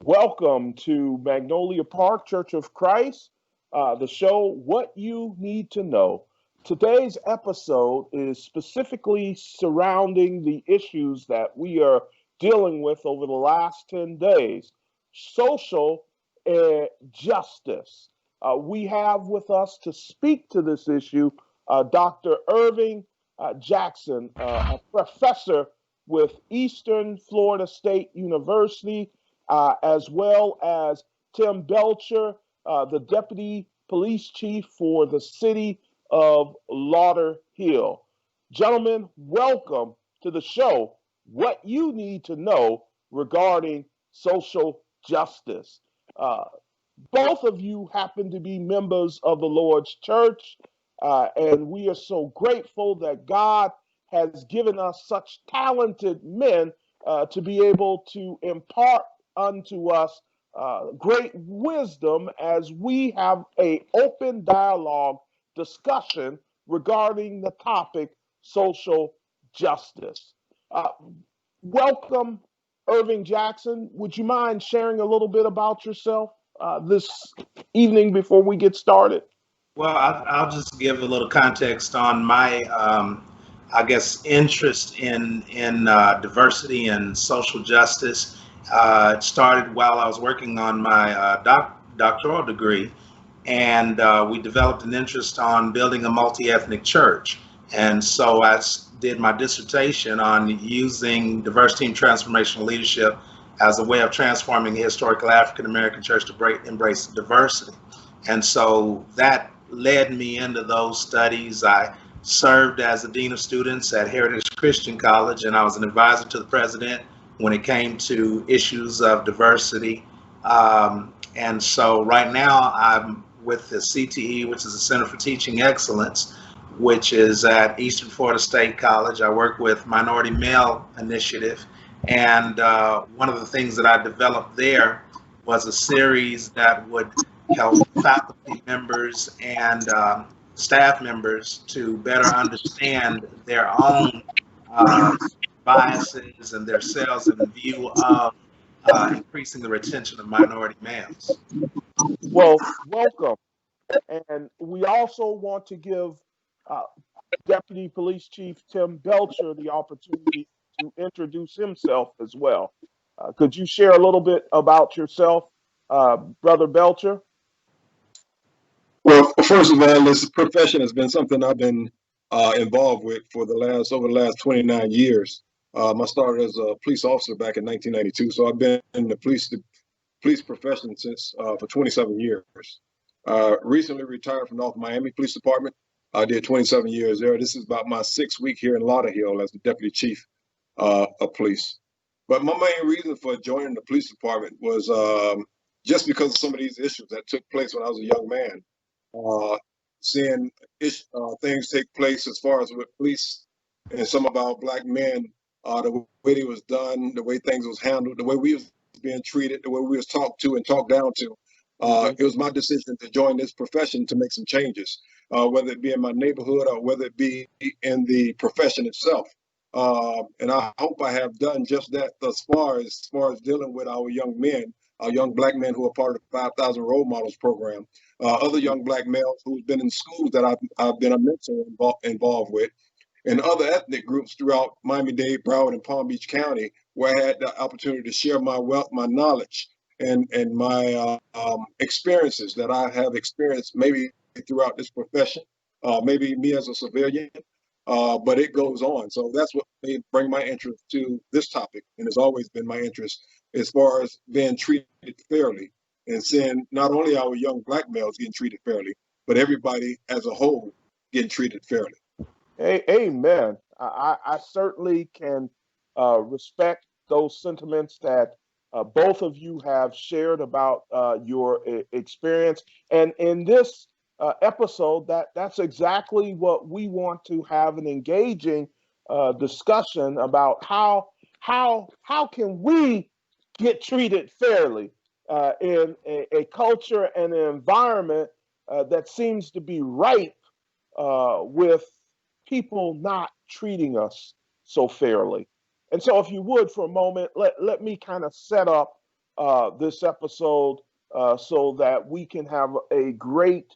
Welcome to Magnolia Park Church of Christ, the show What You Need to Know. Today's episode is specifically surrounding the issues that we are dealing with over the last 10 days social justice. We have with us to speak to this issue Dr. Ervin Jackson, a professor with Eastern Florida State University, as well as Tim Belcher, the deputy police chief for the city of Lauderhill. Gentlemen, welcome to the show. What you need to know regarding social justice. Uh, both of you happen to be members of the Lord's church, and we are so grateful that God has given us such talented men to be able to impart unto us great wisdom as we have a open dialogue discussion regarding the topic social justice. Uh, Welcome, Ervin Jackson. Would you mind sharing a little bit about yourself this evening before we get started? Well, I'll just give a little context on my, I guess, interest in diversity and social justice. It started while I was working on my doctoral degree, and we developed an interest on building a multi-ethnic church. And so did my dissertation on using diversity and transformational leadership as a way of transforming the historical African American church to embrace diversity. And so that led me into those studies. I served as the dean of students at Heritage Christian College, and I was an advisor to the president when it came to issues of diversity. And so right now I'm with the CTE, which is the Center for Teaching Excellence, which is at Eastern Florida State College. I work with Minority Male Initiative. And one of the things that I developed there was a series that would help faculty members and staff members to better understand their own biases and their selves in view of increasing the retention of minority males. Well, welcome. And we also want to give uh, Deputy Police Chief Tim Belcher the opportunity to introduce himself as well. Could you share a little bit about yourself, Brother Belcher? Well, first of all, this profession has been something I've been involved with for over the last 29 years. I started as a police officer back in 1992, so I've been in the police profession since for 27 years. Recently retired from North Miami Police Department. I did 27 years there. This is about my 6th week here in Lauderhill as the deputy chief of police. But my main reason for joining the police department was just because of some of these issues that took place when I was a young man. Seeing things take place as far as with police and some of our black men, the way it was done, the way things was handled, the way we was being treated, the way we was talked to and talked down to. It was my decision to join this profession to make some changes, whether it be in my neighborhood or whether it be in the profession itself. And I hope I have done just that thus far, as far as dealing with our young men, our young black men who are part of the 5,000 Role Models program, other young black males who've been in schools that I've been a mentor involved with, and other ethnic groups throughout Miami-Dade, Broward, and Palm Beach County, where I had the opportunity to share my wealth, my knowledge, and my experiences that I have experienced maybe throughout this profession, maybe me as a civilian, but it goes on. So that's what made bring my interest to this topic, and it's always been my interest as far as being treated fairly and seeing not only our young black males getting treated fairly, but everybody as a whole getting treated fairly. Hey, amen. I certainly can respect those sentiments that both of you have shared about your experience. And in this episode, that's exactly what we want to have an engaging discussion about how can we get treated fairly in a culture and an environment that seems to be ripe with people not treating us so fairly. And so, if you would, for a moment, let me kind of set up this episode so that we can have a great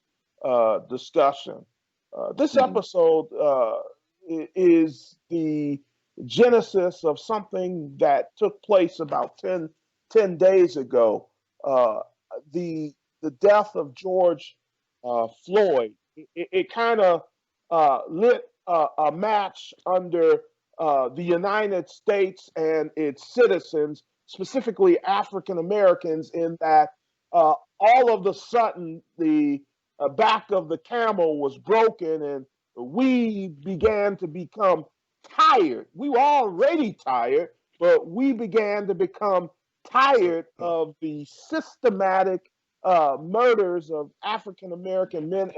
discussion. This episode is the genesis of something that took place about 10 days ago. Uh, the death of George Floyd. It kind of lit a match under the United States and its citizens, specifically African Americans, in that all of a sudden the back of the camel was broken and we began to become tired. We were already tired, but we began to become tired of the systematic murders of African American men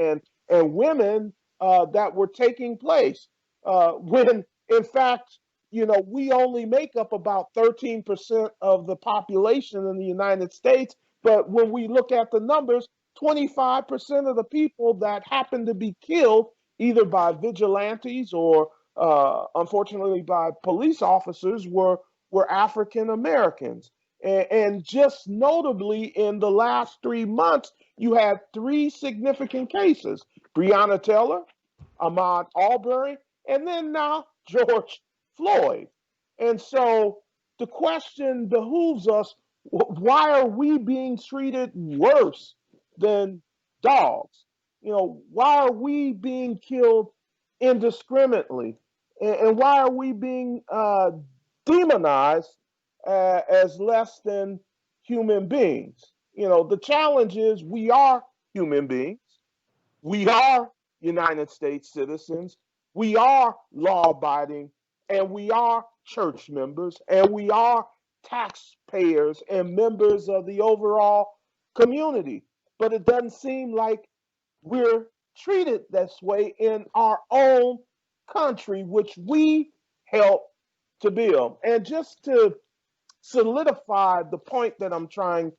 and women that were taking place. When, in fact, we only make up about 13% of the population in the United States. But when we look at the numbers, 25% of the people that happen to be killed either by vigilantes or unfortunately by police officers were African Americans. And just notably in the last 3 months, you had 3 significant cases: Breonna Taylor, Ahmaud Arbery, and then now George Floyd. And so the question behooves us: why are we being treated worse than dogs? Why are we being killed indiscriminately? And why are we being demonized as less than human beings? The challenge is we are human beings. We are United States citizens. We are law abiding, and we are church members, and we are taxpayers and members of the overall community. But it doesn't seem like we're treated this way in our own country, which we help to build. And just to solidify the point that I'm trying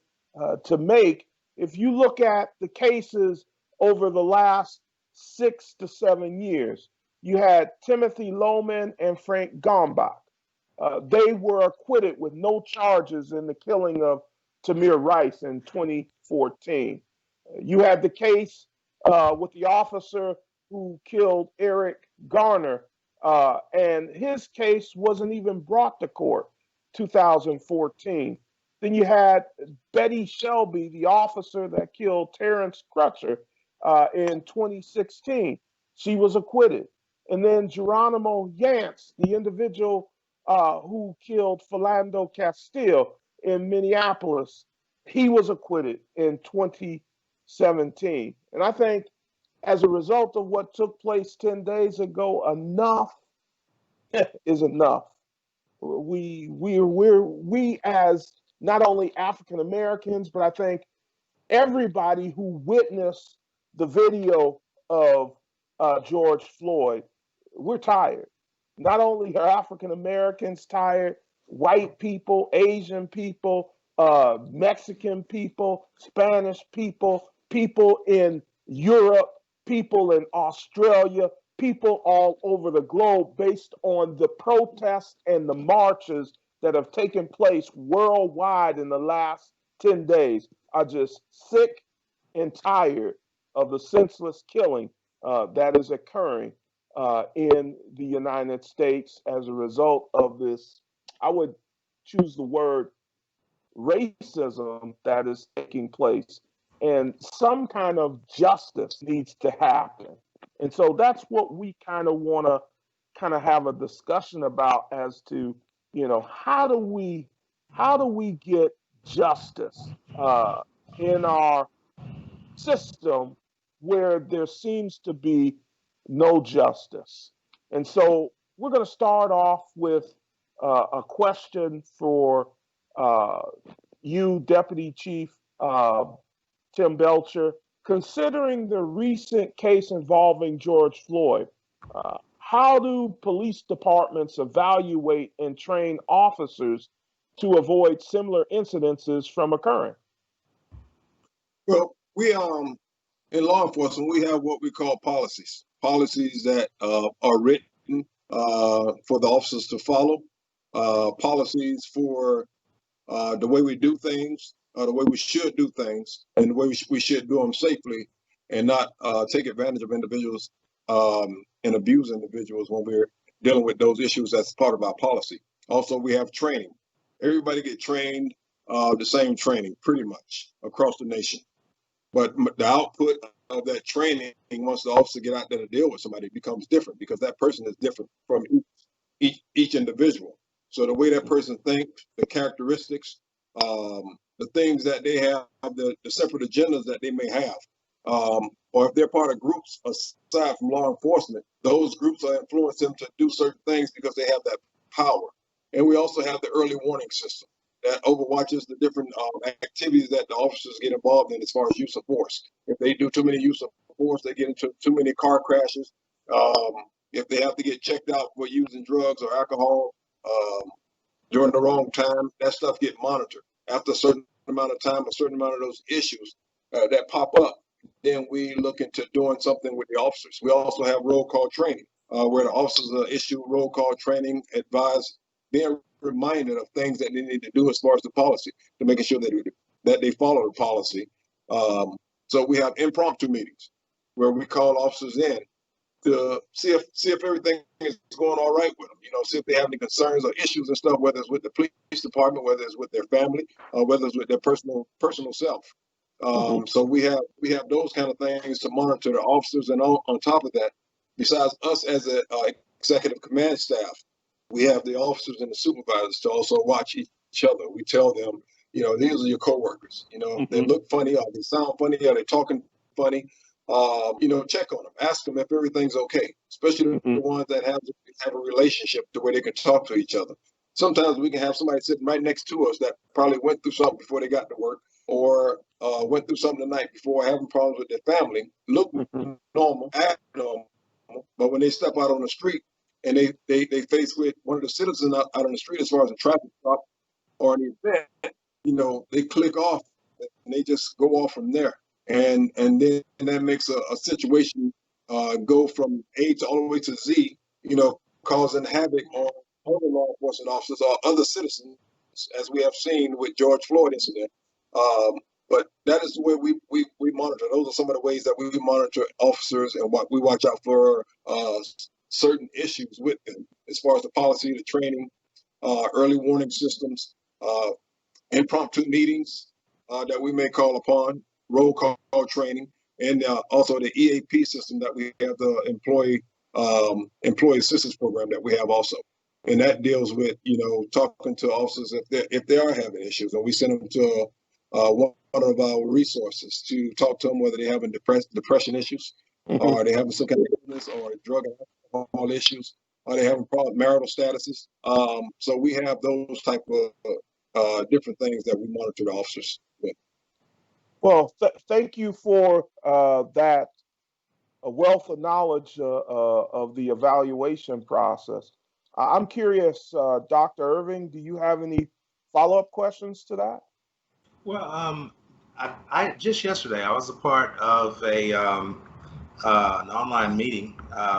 to make, if you look at the cases over the last 6 to 7 years, you had Timothy Loman and Frank Gombach. They were acquitted with no charges in the killing of Tamir Rice in 2014. You had the case with the officer who killed Eric Garner, and his case wasn't even brought to court, 2014. Then you had Betty Shelby, the officer that killed Terrence Crutcher in 2016. She was acquitted. And then Geronimo Yance, the individual who killed Philando Castile in Minneapolis, he was acquitted in 2017. And I think as a result of what took place 10 days ago, enough is enough. We as not only African Americans, but I think everybody who witnessed the video of George Floyd, we're tired. Not only are African Americans tired, white people, Asian people, Mexican people, Spanish people, people in Europe, people in Australia, people all over the globe, based on the protests and the marches that have taken place worldwide in the last 10 days, are just sick and tired of the senseless killing that is occurring in the United States as a result of this, I would choose the word racism that is taking place. And some kind of justice needs to happen. And so that's what we kind of want to kind of have a discussion about as to, how do we get justice in our system where there seems to be no justice. And so we're going to start off with a question for you, Deputy Chief Tim Belcher. Considering the recent case involving George Floyd, how do police departments evaluate and train officers to avoid similar incidences from occurring? Well, we in law enforcement, we have what we call policies that are written for the officers to follow, policies for the way we do things, the way we should do things, and the way we should do them safely, and not take advantage of individuals and abuse individuals when we're dealing with those issues. That's part of our policy. Also, we have training. Everybody get trained the same training pretty much across the nation. But the output of that training, once the officer get out there to deal with somebody, becomes different because that person is different from each individual. So the way that person thinks, the characteristics, the things that they have, the separate agendas that they may have, or if they're part of groups aside from law enforcement, those groups are influencing them to do certain things because they have that power. And we also have the early warning system that overwatches the different activities that the officers get involved in as far as use of force. If they do too many use of force, they get into too many car crashes. If they have to get checked out for using drugs or alcohol during the wrong time, that stuff get monitored. After a certain amount of time, a certain amount of those issues that pop up, then we look into doing something with the officers. We also have roll call training, where the officers issue roll call training, advise, being reminded of things that they need to do as far as the policy, to making sure that they follow the policy. So we have impromptu meetings where we call officers in to see if everything is going all right with them. See if they have any concerns or issues and stuff, whether it's with the police department, whether it's with their family, or whether it's with their personal self. So we have those kind of things to monitor the officers, and on top of that, besides us as a executive command staff, we have the officers and the supervisors to also watch each other. We tell them, these are your coworkers. They look funny, or they sound funny, or they talking funny. Check on them, ask them if everything's okay, especially the ones that have a relationship to where they can talk to each other. Sometimes we can have somebody sitting right next to us that probably went through something before they got to work, or went through something the night before, having problems with their family, look normal, act normal, but when they step out on the street and they face with one of the citizens out on the street as far as a traffic stop or an event, they click off and they just go off from there. And then that makes a situation go from A to all the way to Z, causing havoc on other law enforcement officers or other citizens, as we have seen with George Floyd incident. But that is the way we monitor. Those are some of the ways that we monitor officers, and what we watch out for certain issues with them, as far as the policy, the training, early warning systems, impromptu meetings that we may call upon, roll call training, and also the EAP system that we have, the employee assistance program that we have also. And that deals with, talking to officers if they are having issues, and we send them to one of our resources to talk to them, whether they're having depression issues, or they having some kind of illness, or drug and alcohol issues, or they having marital statuses. So we have those type of different things that we monitor the officers with. Well, thank you for that a wealth of knowledge of the evaluation process. I'm curious, Dr. Ervin, do you have any follow-up questions to that? Well, I just yesterday I was a part of an online meeting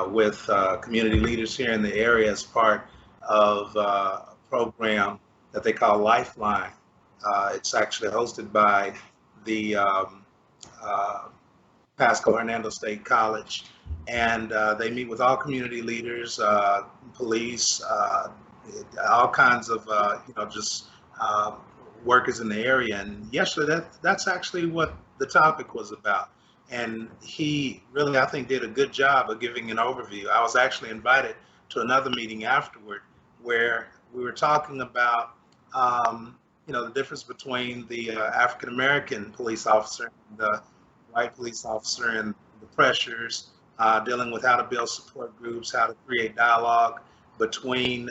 with community leaders here in the area as part of a program that they call Lifeline. It's actually hosted by the Pasco Hernando State College, and they meet with all community leaders, police, all kinds of just workers in the area. And yesterday, that's actually what the topic was about. And he really, I think, did a good job of giving an overview. I was actually invited to another meeting afterward where we were talking about the difference between the African American police officer and the white police officer, and the pressures, dealing with how to build support groups, how to create dialogue between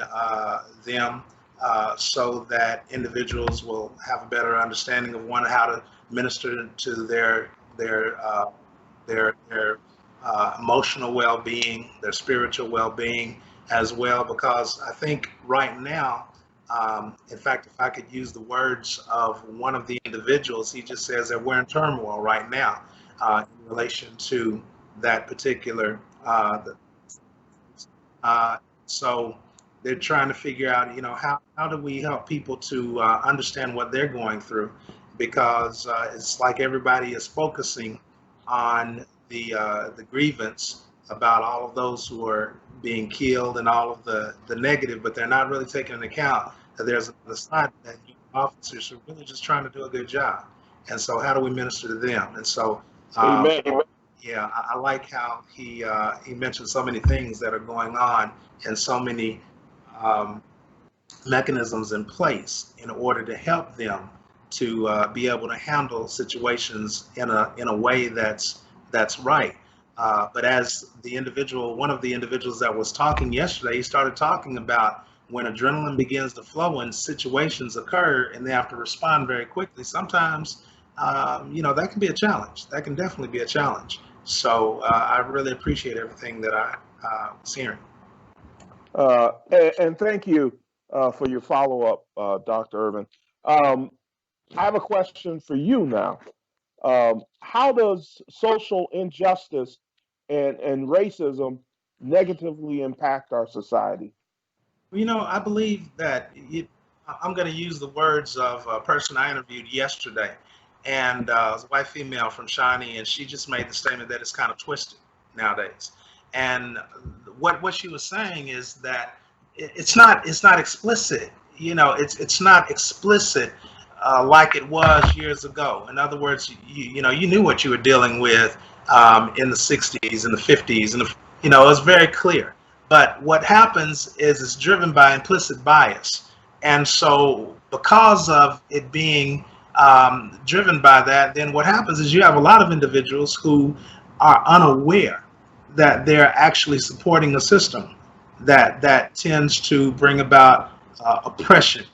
them, so that individuals will have a better understanding of how to minister to their emotional well-being, their spiritual well-being as well. Because I think right now, in fact, if I could use the words of one of the individuals, he just says that we're in turmoil right now in relation to that particular. So they're trying to figure out, how how do we help people to understand what they're going through? Because it's like everybody is focusing on the grievance about all of those who are being killed and all of the negative, but they're not really taking into account that there's another side that you officers are really just trying to do a good job. And so, how do we minister to them? And so, um, Amen. yeah, I like how he mentioned so many things that are going on and so many um, mechanisms in place in order to help them to be able to handle situations in a way that's right. But as the individual, one of the individuals that was talking yesterday, he started talking about when adrenaline begins to flow and situations occur and they have to respond very quickly. Sometimes, that can be a challenge. That can definitely be a challenge. So I really appreciate everything that I was hearing. And thank you for your follow up, Dr. Ervin. Um, I have a question for you now. How does social injustice and racism negatively impact our society? Well, I believe that I'm going to use the words of a person I interviewed yesterday, and it was a white female from Shawnee, and she just made the statement that it's kind of twisted nowadays. And what she was saying is that it's not explicit. It's not explicit like it was years ago. In other words, you knew what you were dealing with in the '60s and the '50s, and it was very clear. But what happens is it's driven by implicit bias. And so, because of it being driven by that, then what happens is you have a lot of individuals who are unaware that they're actually supporting a system that tends to bring about oppression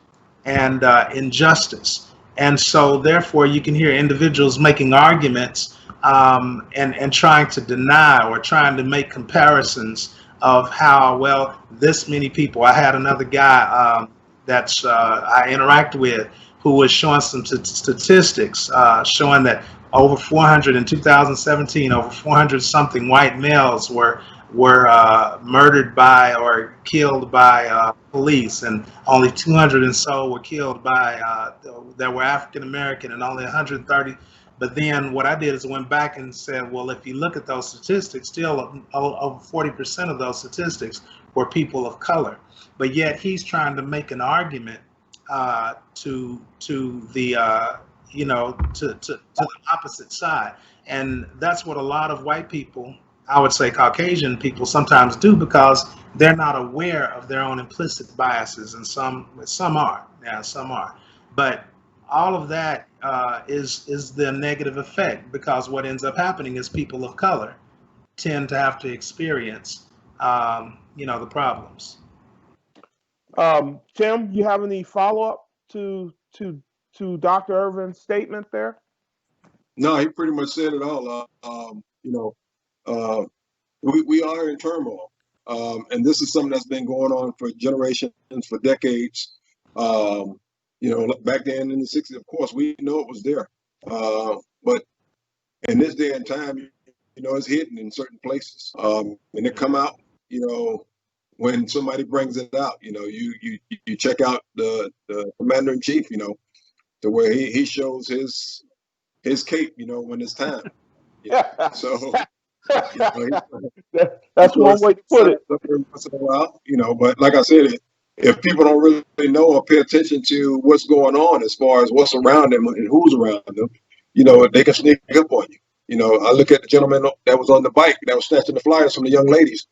and injustice. And so, therefore, you can hear individuals making arguments and trying to deny or trying to make comparisons of how well this many people. I had another guy that's I interact with who was showing some statistics showing that over 400 in 2017, over 400 something white males were murdered by or killed by police, and only 200 and so were killed by that were African American, and only 130. But then what I did is I went back and said, well, if you look at those statistics, still over 40% of those statistics were people of color. But yet he's trying to make an argument to the to the opposite side, and that's what a lot of white people, I would say Caucasian people, sometimes do because they're not aware of their own implicit biases, and some are, yeah, some are, but all of that is the negative effect, because what ends up happening is people of color tend to have to experience the problems. Tim, you have any follow up to Dr. Irvin's statement there? No, he pretty much said it all. Uh, we are in turmoil, and this is something that's been going on for generations, for decades. Back then in the '60s, of course, we know it was there, but in this day and time, it's hidden in certain places, and it come out, when somebody brings it out. You check out the commander in chief, to where he shows his cape, when it's time. So that's one way to put it. Once in a while, but like I said, if people don't really know or pay attention to what's going on as far as what's around them and who's around them, they can sneak up on you. I look at the gentleman that was on the bike that was snatching the flyers from the young ladies.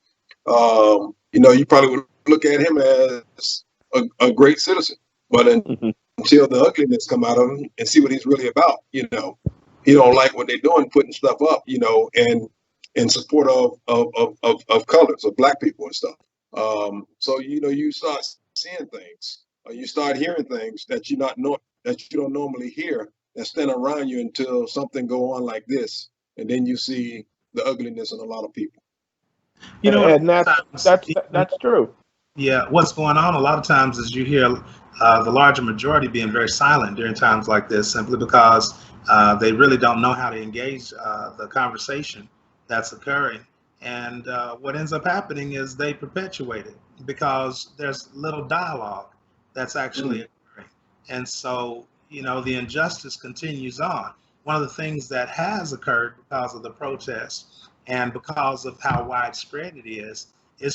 You probably would look at him as a great citizen, but until the ugliness come out of him and see what he's really about, he don't like what they're doing, putting stuff up, and in support of colors, of black people and stuff. So you start seeing things, or you start hearing things that that you don't normally hear, that stand around you until something go on like this, and then you see the ugliness in a lot of people. And that's true. Yeah, what's going on a lot of times is you hear the larger majority being very silent during times like this, simply because they really don't know how to engage the conversation that's occurring. And what ends up happening is they perpetuate it because there's little dialogue. that's actually occurring. And so, the injustice continues on. One of the things that has occurred because of the protests and because of how widespread it is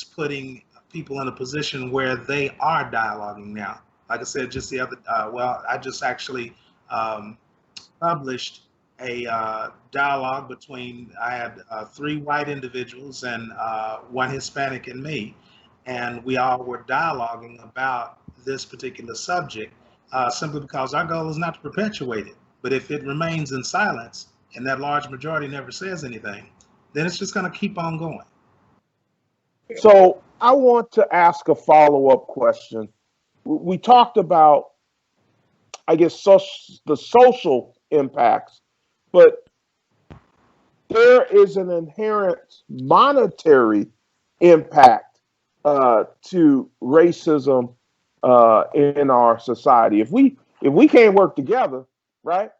putting people in a position where they are dialoguing now. Like I said, just the other, I just actually um, published a dialogue between, I had three white individuals and one Hispanic and me, and we all were dialoguing about this particular subject simply because our goal is not to perpetuate it. But if it remains in silence and that large majority never says anything, then it's just going to keep on going. So I want to ask a follow-up question. We talked about, I guess, the social impacts, but there is an inherent monetary impact to racism in our society. If we can't work together, right?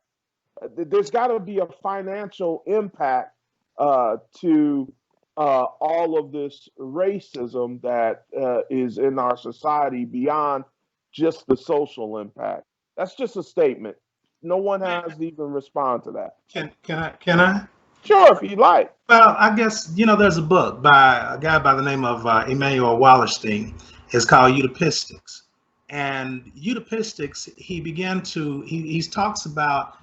There's got to be a financial impact to all of this racism that is in our society beyond just the social impact. That's just a statement. No one has to even respond to that. Can I? Sure, if you like. Well, I guess there's a book by a guy by the name of Emmanuel Wallerstein. It's called Utopistics, and Utopistics he talks about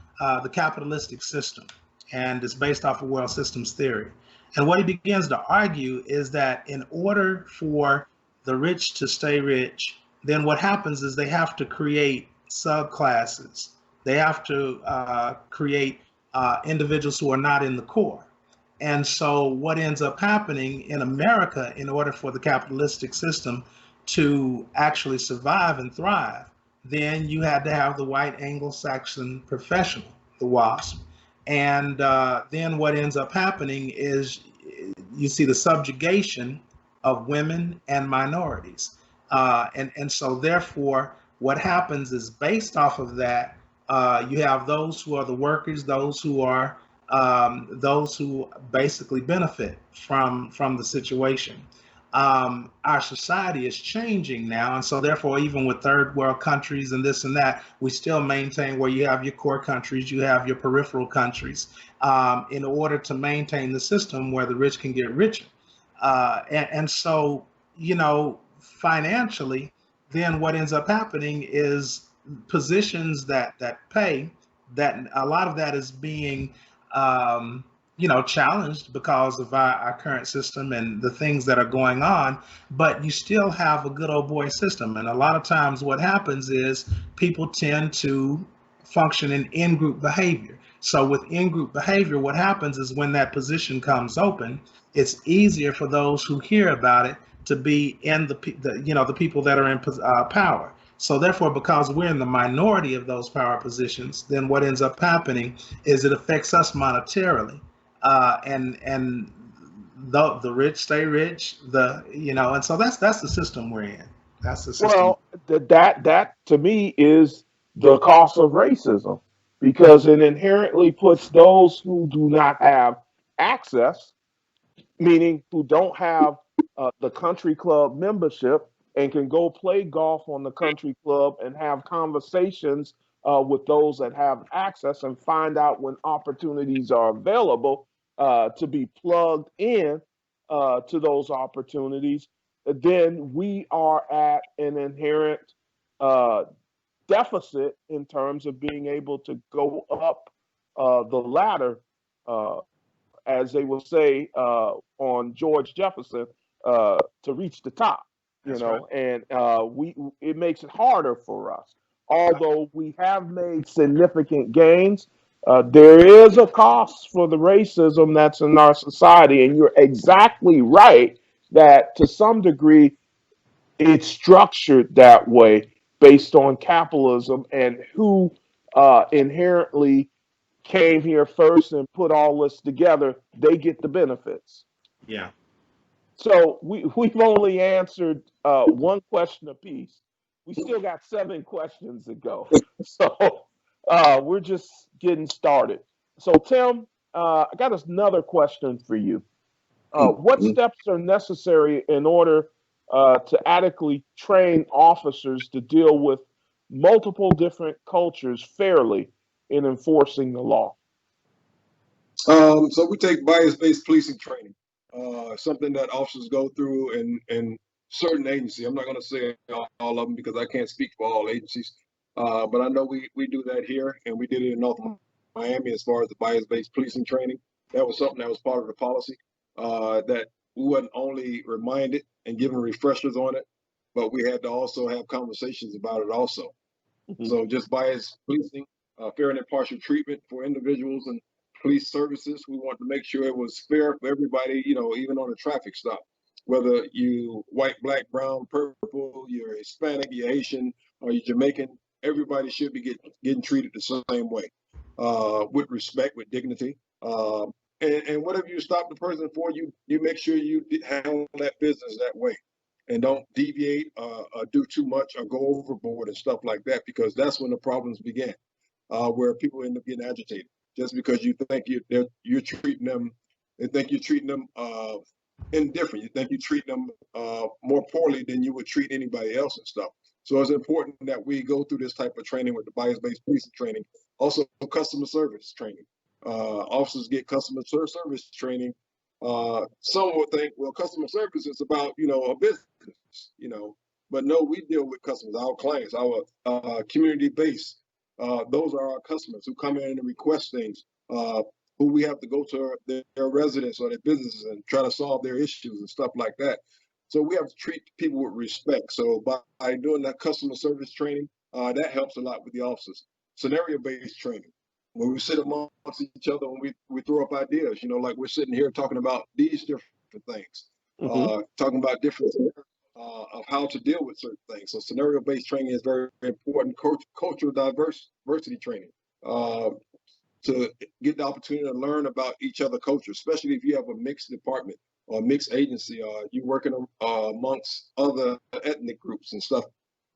the capitalistic system, and it's based off of world systems theory. And what he begins to argue is that in order for the rich to stay rich, then what happens is they have to create subclasses. They have to create individuals who are not in the core. And so, what ends up happening in America, in order for the capitalistic system to actually survive and thrive, then you had to have the white Anglo-Saxon professional, the WASP. And then what ends up happening is you see the subjugation of women and minorities. And so, therefore, what happens is based off of that, you have those who are the workers, those who basically benefit from the situation. Our society is changing now, and so therefore, even with third world countries and this and that, we still maintain where you have your core countries, you have your peripheral countries, in order to maintain the system where the rich can get richer. And so, financially, then what ends up happening is positions that pay, that a lot of that is being challenged because of our current system and the things that are going on, but you still have a good old boy system. And a lot of times what happens is people tend to function in in-group behavior. So with in-group behavior, what happens is when that position comes open, it's easier for those who hear about it to be in the people that are in power. So therefore, because we're in the minority of those power positions, then what ends up happening is it affects us monetarily, and the rich stay rich. And so that's the system we're in. That's the system. Well, that to me is the cost of racism, because it inherently puts those who do not have access, meaning who don't have the country club membership and can go play golf on the country club and have conversations with those that have access and find out when opportunities are available to be plugged in to those opportunities, then we are at an inherent uh, deficit in terms of being able to go up the ladder, as they will say on George Jefferson, to reach the top. That's right. And we it makes it harder for us. Although we have made significant gains, there is a cost for the racism that's in our society, and you're exactly right that to some degree it's structured that way based on capitalism and who inherently came here first and put all this together, they get the benefits. Yeah. So we've only answered one question apiece. We still got 7 questions to go. So we're just getting started. So, Tim, I got another question for you. What steps are necessary in order to adequately train officers to deal with multiple different cultures fairly in enforcing the law? So we take bias-based policing training, something that officers go through in certain agencies. I'm not going to say all of them because I can't speak for all agencies, but I know we do that here, and we did it in North Miami as far as the bias-based policing training. That was something that was part of the policy, that we wasn't only reminded and given refreshers on it, but we had to also have conversations about it also. Mhm. So just bias policing, fair and impartial treatment for individuals and police services. We want to make sure it was fair for everybody, even on a traffic stop. Whether you white, black, brown, purple, you're Hispanic, you're Haitian, or you're Jamaican, everybody should be getting treated the same way, with respect, with dignity. And whatever you stop the person for, you make sure you handle that business that way, and don't deviate, do too much, or go overboard and stuff like that, because that's when the problems begin, where people end up getting agitated just because you think you're treating them, they think you're treating them indifferent. You think you're treating them more poorly than you would treat anybody else and stuff. So it's important that we go through this type of training with the bias-based policing training, also customer service training. Officers get customer service training. Some would think, well, customer service is about, a business, but no, we deal with customers, our clients, our community base. Those are our customers who come in and request things, who we have to go to their residents or their businesses and try to solve their issues and stuff like that. So we have to treat people with respect. So by doing that customer service training, that helps a lot with the officers. Scenario-based training, when we sit amongst each other, when we throw up ideas, like we're sitting here talking about these different things, Hmm. talking about different of how to deal with certain things. So scenario-based training is very, very important. Cultural diversity training, to get the opportunity to learn about each other culture, especially if you have a mixed department or mixed agency, or you working amongst other ethnic groups and stuff.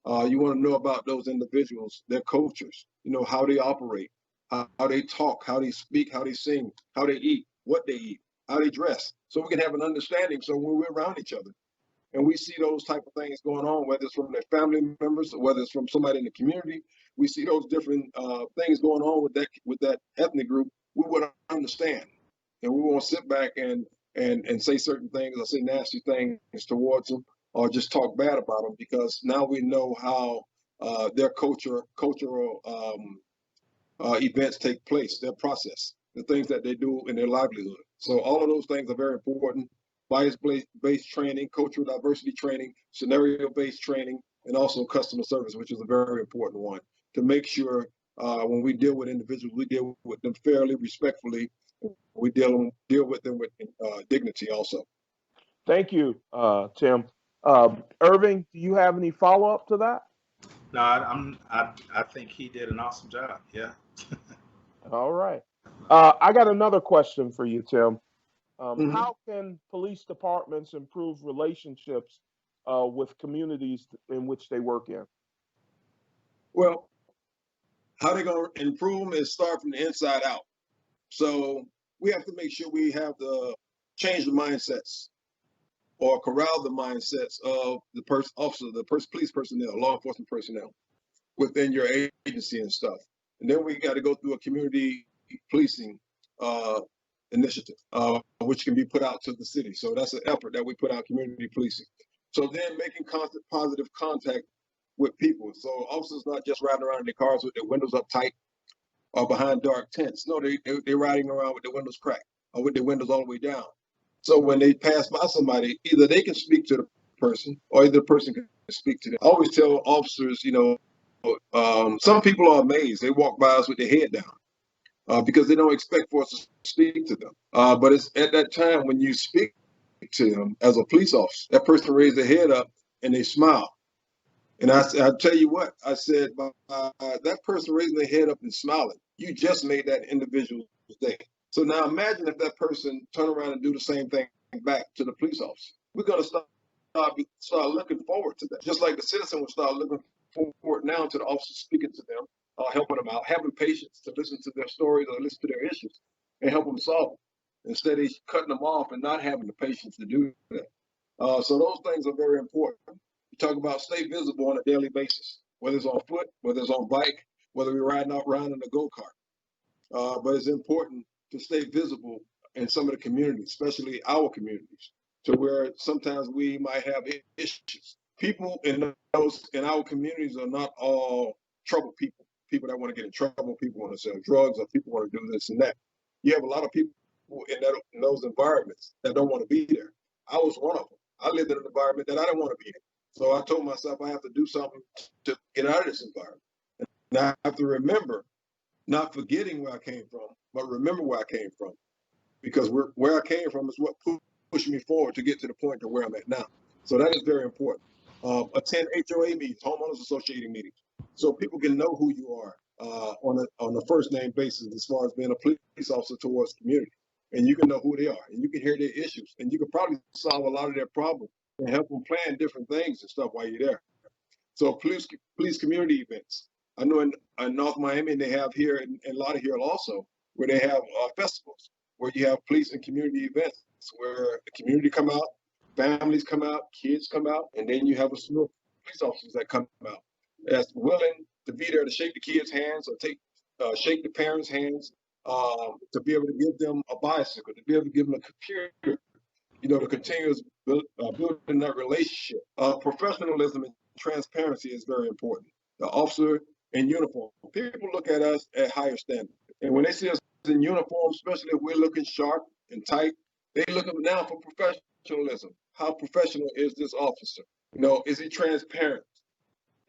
You want to know about those individuals, their cultures, how they operate, how they talk, how they speak, how they sing, how they eat, what they eat, how they dress, so we can have an understanding. So when we're around each other and we see those type of things going on, whether it's from their family members or whether it's from somebody in the community, we see those different things going on with that ethnic group, we would understand, and we won't sit back and say certain things or say nasty things towards them or just talk bad about them, because now we know how their cultural events take place, their process, the things that they do in their livelihood. So all of those things are very important. Bias-based training, cultural diversity training, scenario-based training, and also customer service, which is a very important one, to make sure when we deal with individuals, we deal with them fairly, respectfully. We deal with them with dignity also. Thank you, Tim. Irving, do you have any follow up to that? No, I think he did an awesome job. Yeah. All right. I got another question for you, Tim. Mm-hmm. How can police departments improve relationships with communities in which they work in? Well, how they're going to improve them is start from the inside out. So we have to make sure we have to change the mindsets or corral the mindsets of the officer, police personnel, law enforcement personnel within your agency and stuff. And then we got to go through a community policing initiative, which can be put out to the city. So that's an effort that we put out, community policing. So then making constant positive contact with people. So officers not just riding around in their cars with their windows up tight or behind dark tents. No, they're riding around with their windows cracked or with their windows all the way down. So when they pass by somebody, either they can speak to the person or either the person can speak to them. I always tell officers, some people are amazed. They walk by us with their head down because they don't expect for us to speak to them. But it's at that time when you speak to them as a police officer, that person raises their head up and they smile. And I tell you what, I said, that person raising their head up and smiling, you just made that individual's day. So now imagine if that person turn around and do the same thing back to the police officer. We're going to start looking forward to that. Just like the citizen will start looking forward now to the officer speaking to them, helping them out, having patience to listen to their stories or listen to their issues and help them solve them, instead of cutting them off and not having the patience to do that. So those things are very important. You talk about stay visible on a daily basis, whether it's on foot, whether it's on bike, whether we're riding out around in a go-kart. But it's important to stay visible in some of the communities, especially our communities, to where sometimes we might have issues. People in our communities are not all trouble people. People that want to get in trouble, people want to sell drugs, or people want to do this and that. You have a lot of people in those environments that don't want to be there. I was one of them. I lived in an environment that I didn't want to be in. So I told myself I have to do something to get out of this environment. And I have to remember, not forgetting where I came from, but remember where I came from. Because where I came from is what pushed me forward to get to the point to where I'm at now. So that is very important. Attend HOA meetings, homeowners associating meetings, so people can know who you are on a first name basis as far as being a police officer towards the community. And you can know who they are, and you can hear their issues, and you can probably solve a lot of their problems and help them plan different things and stuff while you're there. So police community events. I know in North Miami, and they have here in Lauderdale also, where they have festivals where you have police and community events where the community come out, families come out, kids come out, and then you have a slew of police officers that come out that's willing to be there to shake the kids' hands or shake the parents' hands, to be able to give them a bicycle, to be able to give them a computer, the continuous building that relationship. Professionalism and transparency is very important. The officer in uniform, people look at us at higher standards. And when they see us in uniform, especially if we're looking sharp and tight, they look up now for professionalism. How professional is this officer? Is he transparent?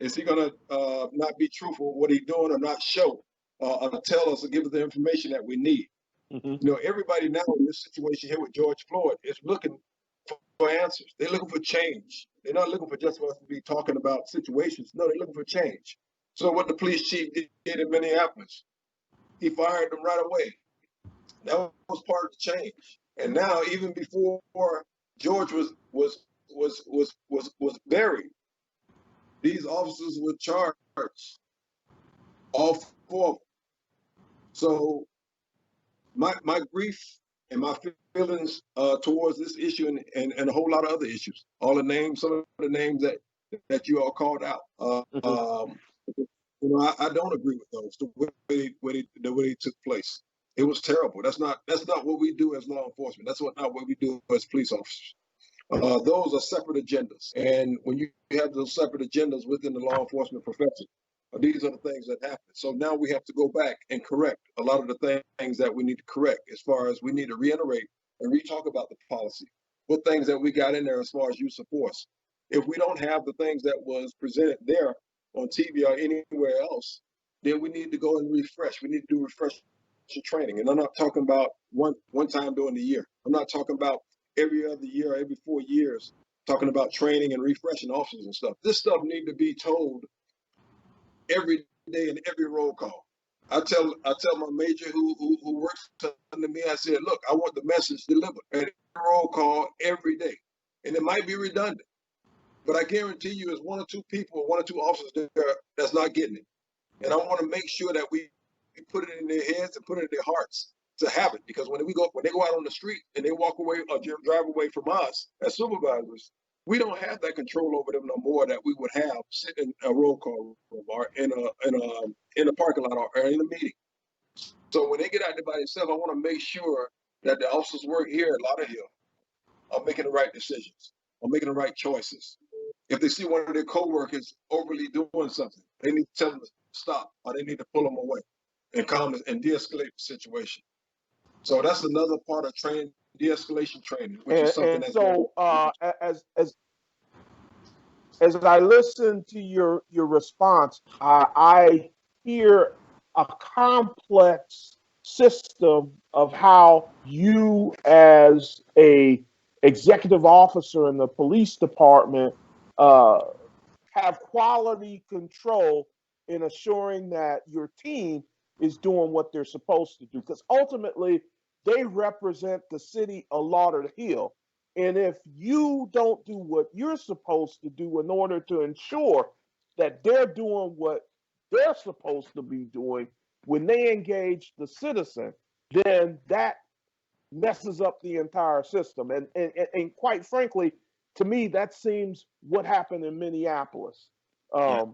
Is he going to not be truthful what he's doing or not show or tell us or give us the information that we need? Mm-hmm. Everybody now in this situation here with George Floyd is looking for answers. They're looking for change. They're not looking for just for us to be talking about situations. No, they're looking for change. So what the police chief did in Minneapolis, he fired them right away. That was part of the change. And now, even before George was buried, these officers were charged, all four of them. So my grief and my feelings towards this issue and a whole lot of other issues, some of the names that you all called out, I don't agree with those the way they took place. It was terrible. That's not what we do as law enforcement. That's not what we do as police officers. Those are separate agendas. And when you have those separate agendas within the law enforcement profession, these are the things that happen. So now we have to go back and correct a lot of the things that we need to correct, as far as we need to reiterate and re-talk about the policy. What things that we got in there as far as use of force. If we don't have the things that was presented there on TV or anywhere else, then we need to go and refresh. We need to do refresh training. And I'm not talking about one time during the year. I'm not talking about every other year, every 4 years, talking about training and refreshing officers and stuff. This stuff need to be told every day in every roll call. I tell my major who works under me, I said, look, I want the message delivered at every roll call every day. And it might be redundant, but I guarantee you it's one or two people, one or two officers there that's not getting it. And I want to make sure that we put it in their heads and put it in their hearts to have it. Because when they go out on the street and they walk away or drive away from us as supervisors, we don't have that control over them no more that we would have sitting in a roll call room or in a parking lot or in a meeting. So when they get out there by themselves, I want to make sure that the officers work here at Lauderdale are making the right decisions, are making the right choices. If they see one of their coworkers overly doing something, they need to tell them to stop, or they need to pull them away and calm and de-escalate the situation. So that's another part of training, de-escalation training, which is something that's so as I listen to your response, I hear a complex system of how you, as a executive officer in the police department, have quality control in assuring that your team is doing what they're supposed to do. Because ultimately, they represent the city of Lauderdale. And if you don't do what you're supposed to do in order to ensure that they're doing what they're supposed to be doing when they engage the citizen, then that messes up the entire system. And quite frankly, to me, that seems what happened in Minneapolis. Yeah.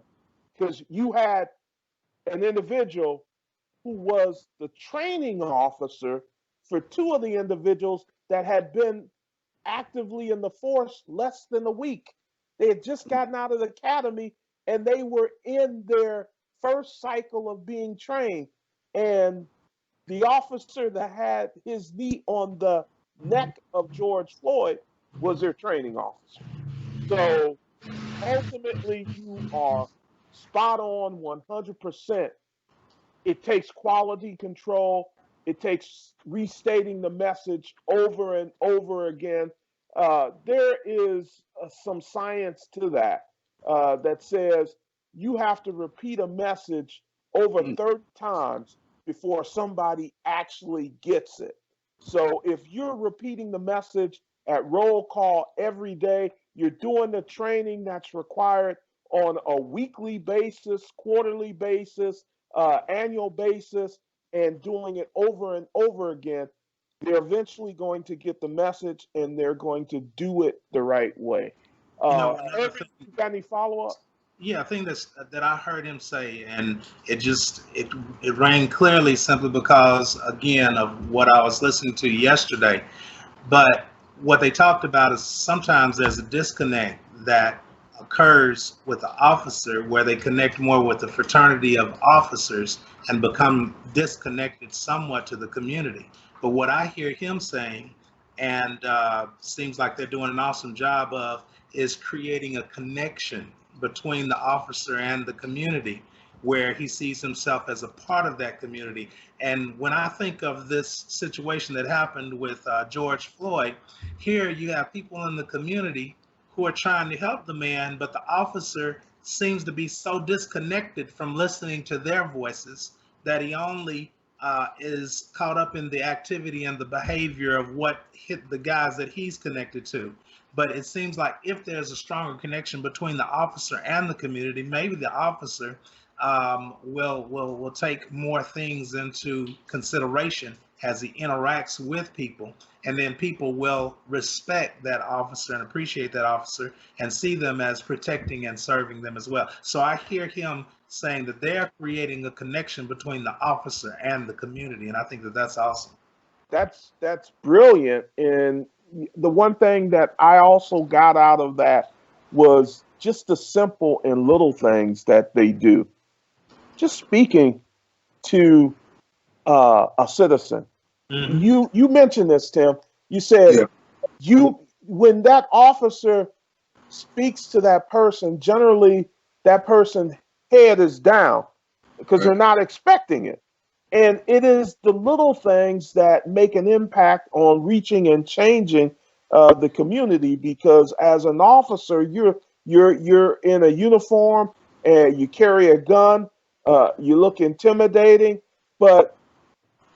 Because you had an individual who was the training officer for two of the individuals that had been actively in the force less than a week. They had just gotten out of the academy and they were in their first cycle of being trained. And the officer that had his knee on the neck of George Floyd was their training officer. So ultimately, you are spot on 100%. It takes quality control. It takes restating the message over and over again. There is some science to that that says you have to repeat a message over 30 times before somebody actually gets it. So if you're repeating the message at roll call every day, you're doing the training that's required on a weekly basis, quarterly basis, annual basis, and doing it over and over again, they're eventually going to get the message and they're going to do it the right way. Another Ervin, thing. you got any follow up? Yeah, I think that I heard him say, and it rang clearly simply because again of what I was listening to yesterday. But what they talked about is sometimes there's a disconnect that occurs with the officer where they connect more with the fraternity of officers and become disconnected somewhat to the community. But what I hear him saying, and seems like they're doing an awesome job of, is creating a connection between the officer and the community where he sees himself as a part of that community. And when I think of this situation that happened with George Floyd, here you have people in the community who are trying to help the man, but the officer seems to be so disconnected from listening to their voices that he only is caught up in the activity and the behavior of what hit the guys that he's connected to. But it seems like if there's a stronger connection between the officer and the community, maybe the officer will take more things into consideration as he interacts with people, and then people will respect that officer and appreciate that officer and see them as protecting and serving them as well. So I hear him saying that they're creating a connection between the officer and the community, and I think that that's awesome. That's brilliant. And the one thing that I also got out of that was just the simple and little things that they do. Just speaking to a citizen. Mm-hmm. You mentioned this, Tim. You said Yeah. you when that officer speaks to that person, generally that person's head is down because Right. they're not expecting it. And it is the little things that make an impact on reaching and changing the community. Because as an officer, you're in a uniform and you carry a gun. You look intimidating, but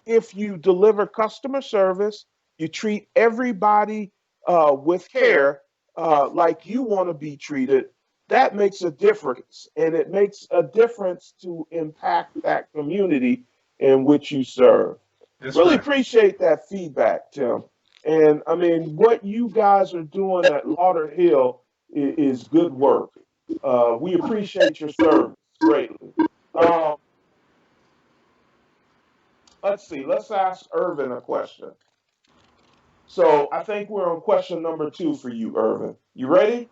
if you deliver customer service, you treat everybody with care like you want to be treated, that makes a difference. And it makes a difference to impact that community in which you serve. That's Really right. appreciate that feedback, Tim. And I mean, what you guys are doing at Lauderhill is good work. We appreciate your service greatly. Um, let's see. Let's ask Ervin a question. So I think we're on question number two for you, Ervin. You ready?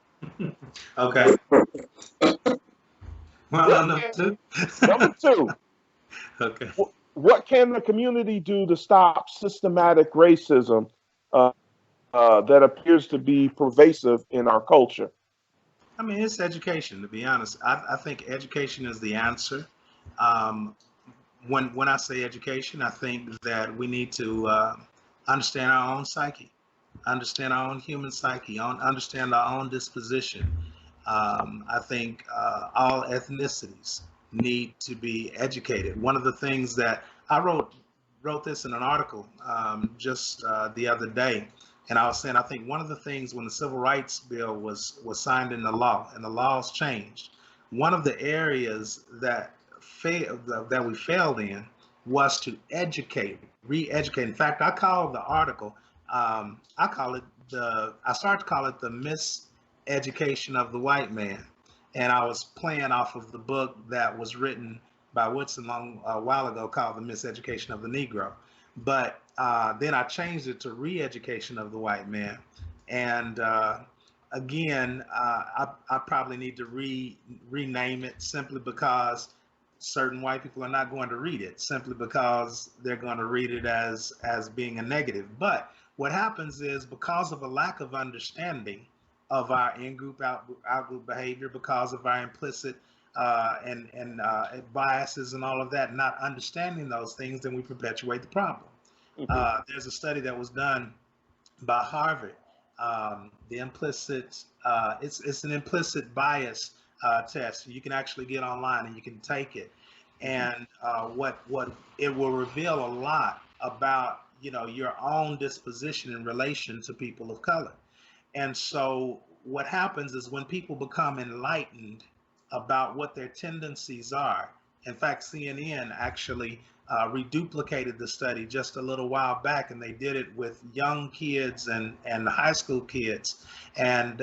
Okay. Well, What no, no, can too. number two? Okay. What can the community do to stop systematic racism uh, that appears to be pervasive in our culture? I mean, it's education, to be honest. I think education is the answer. Um, when I say education, I think that we need to understand our own psyche, understand our own human psyche, understand our own disposition. I think all ethnicities need to be educated. One of the things that I wrote this in an article just the other day, and I was saying I think one of the things when the Civil Rights Bill was signed into law and the laws changed, one of the areas that we failed in was to educate, re-educate. In fact, I call the article, I call it I started to call it the miseducation of the white man, and I was playing off of the book that was written by Woodson a while ago called The Miseducation of the Negro. But then I changed it to Re-Education of the White Man, and again, I probably need to rename it simply because certain white people are not going to read it simply because they're going to read it as being a negative. But what happens is because of a lack of understanding of our in-group out-group behavior, because of our implicit and biases and all of that, not understanding those things, then we perpetuate the problem. There's a study that was done by Harvard. The implicit, it's an implicit bias test. You can actually get online and you can take it, and what it will reveal a lot about your own disposition in relation to people of color. And so what happens is when people become enlightened about what their tendencies are. In fact, CNN actually reduplicated the study just a little while back, and they did it with young kids and high school kids. And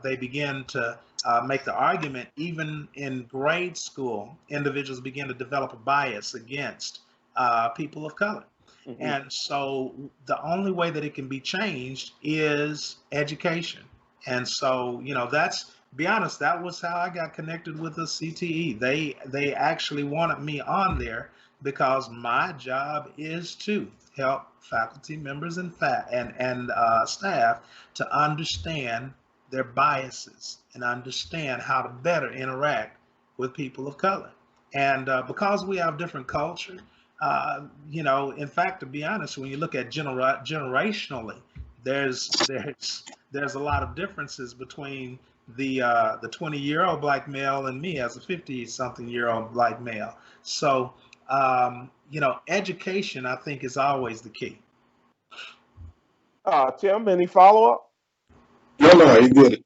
they began to make the argument, even in grade school, individuals begin to develop a bias against people of color. Mm-hmm. And so the only way that it can be changed is education. And so, that's, be honest, that was how I got connected with the CTE. They actually wanted me on there because my job is to help faculty members and staff to understand their biases and understand how to better interact with people of color. And because we have different culture, in fact, to be honest, when you look at generationally, there's a lot of differences between the 20-year-old black male and me as a 50-something-year-old black male. So, education, I think, is always the key. Tim, any follow-up? No, you did it.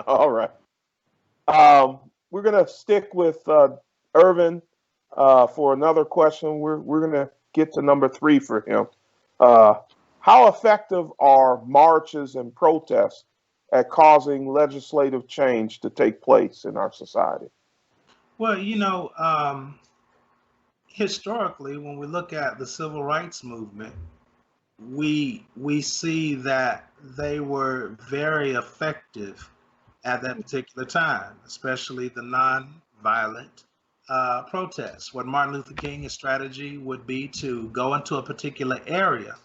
All right. We're going to stick with Ervin for another question. We're going to get to number 3 for him. How effective are marches and protests at causing legislative change to take place in our society? Well, historically, when we look at the civil rights movement, we see that they were very effective at that particular time, especially the non-violent protests. What Martin Luther King's strategy would be to go into a particular area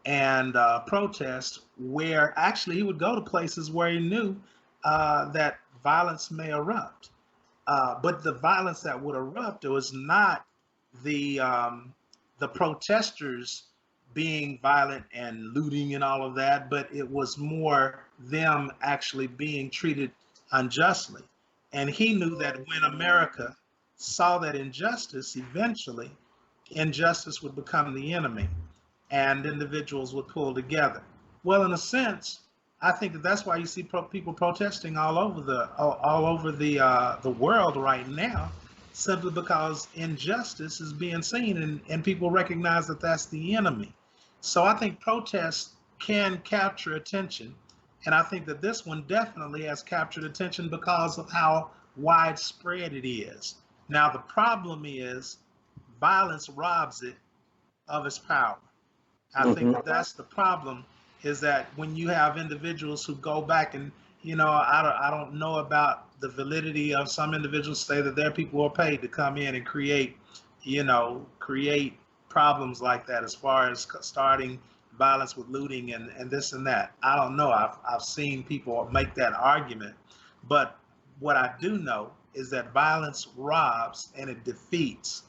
and protest, where actually he would go to places where he knew that violence may erupt. But the violence that would erupt, it was not the protesters being violent and looting and all of that, but it was more them actually being treated unjustly. And he knew that when America saw that injustice, eventually injustice would become the enemy and individuals would pull together. Well, in a sense, I think that's why you see people protesting all over the world right now, simply because injustice is being seen and people recognize that that's the enemy. So I think protests can capture attention, and I think that this one definitely has captured attention because of how widespread it is. Now the problem is violence robs it of its power. I think that's the problem, is that when you have individuals who go back and, I don't know about the validity of some individuals say that their people are paid to come in and create problems like that, as far as starting violence with looting and this and that. I don't know. I've seen people make that argument, but what I do know is that violence robs and it defeats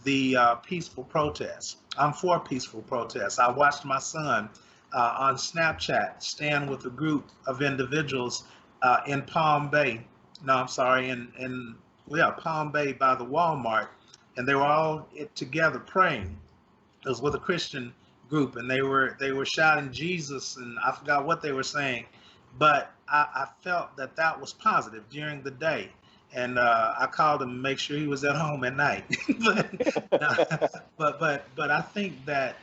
the peaceful protests. I'm for peaceful protests. I watched my son on Snapchat stand with a group of individuals in Palm Bay. No, I'm sorry, Palm Bay by the Walmart, and they were all together praying. It was with a Christian group, and they were shouting Jesus, and I forgot what they were saying, but I felt that was positive during the day. And I called him to make sure he was at home at night. but I think that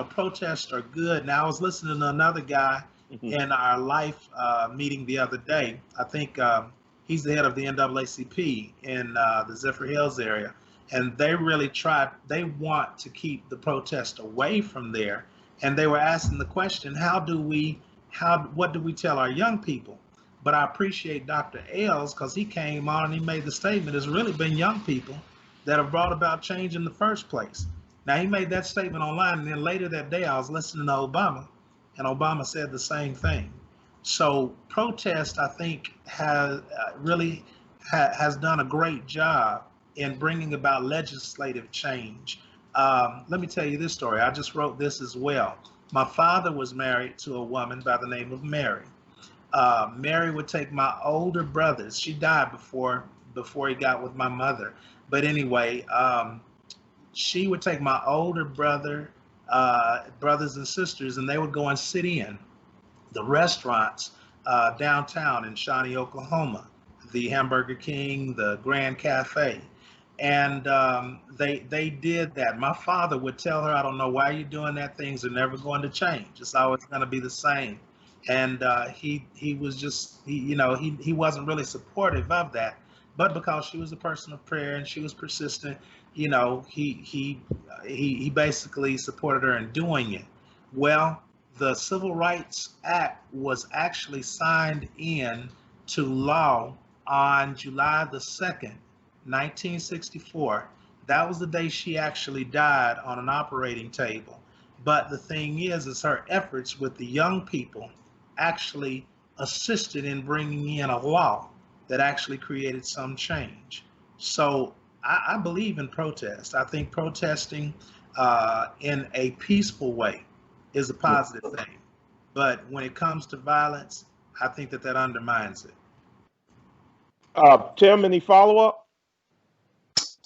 protests are good. Now I was listening to another guy Mhm. in our life meeting the other day. I think he's the head of the NAACP in the Zephyr Hills area, and they really try. They want to keep the protest away from there, and they were asking the question, what do we tell our young people? But I appreciate Dr. Ailes because he came on and he made the statement. It's really been young people that have brought about change in the first place. Now he made that statement online, and then later that day I was listening to Obama, and Obama said the same thing. So protest, I think, has done a great job in bringing about legislative change. Let me tell you this story. I just wrote this as well. My father was married to a woman by the name of Mary. Mary would take my older brothers. She died before he got with my mother. But anyway, she would take my older brothers and sisters, and they would go and sit in the restaurants downtown in Shawnee, Oklahoma, the Hamburger King, the Grand Cafe. And they did that. My father would tell her, "I don't know why you're doing that. Things are never going to change. It's always going to be the same." And he was just he wasn't really supportive of that, but because she was a person of prayer and she was persistent, he basically supported her in doing it. Well, the Civil Rights Act was actually signed in to law on July the 2nd, 1964. That was the day she actually died on an operating table. But the thing is her efforts with the young people actually assisted in bringing in a law that actually created some change. So I believe in protest. I think protesting in a peaceful way is a positive thing. But when it comes to violence, I think that undermines it. Tim, any follow up?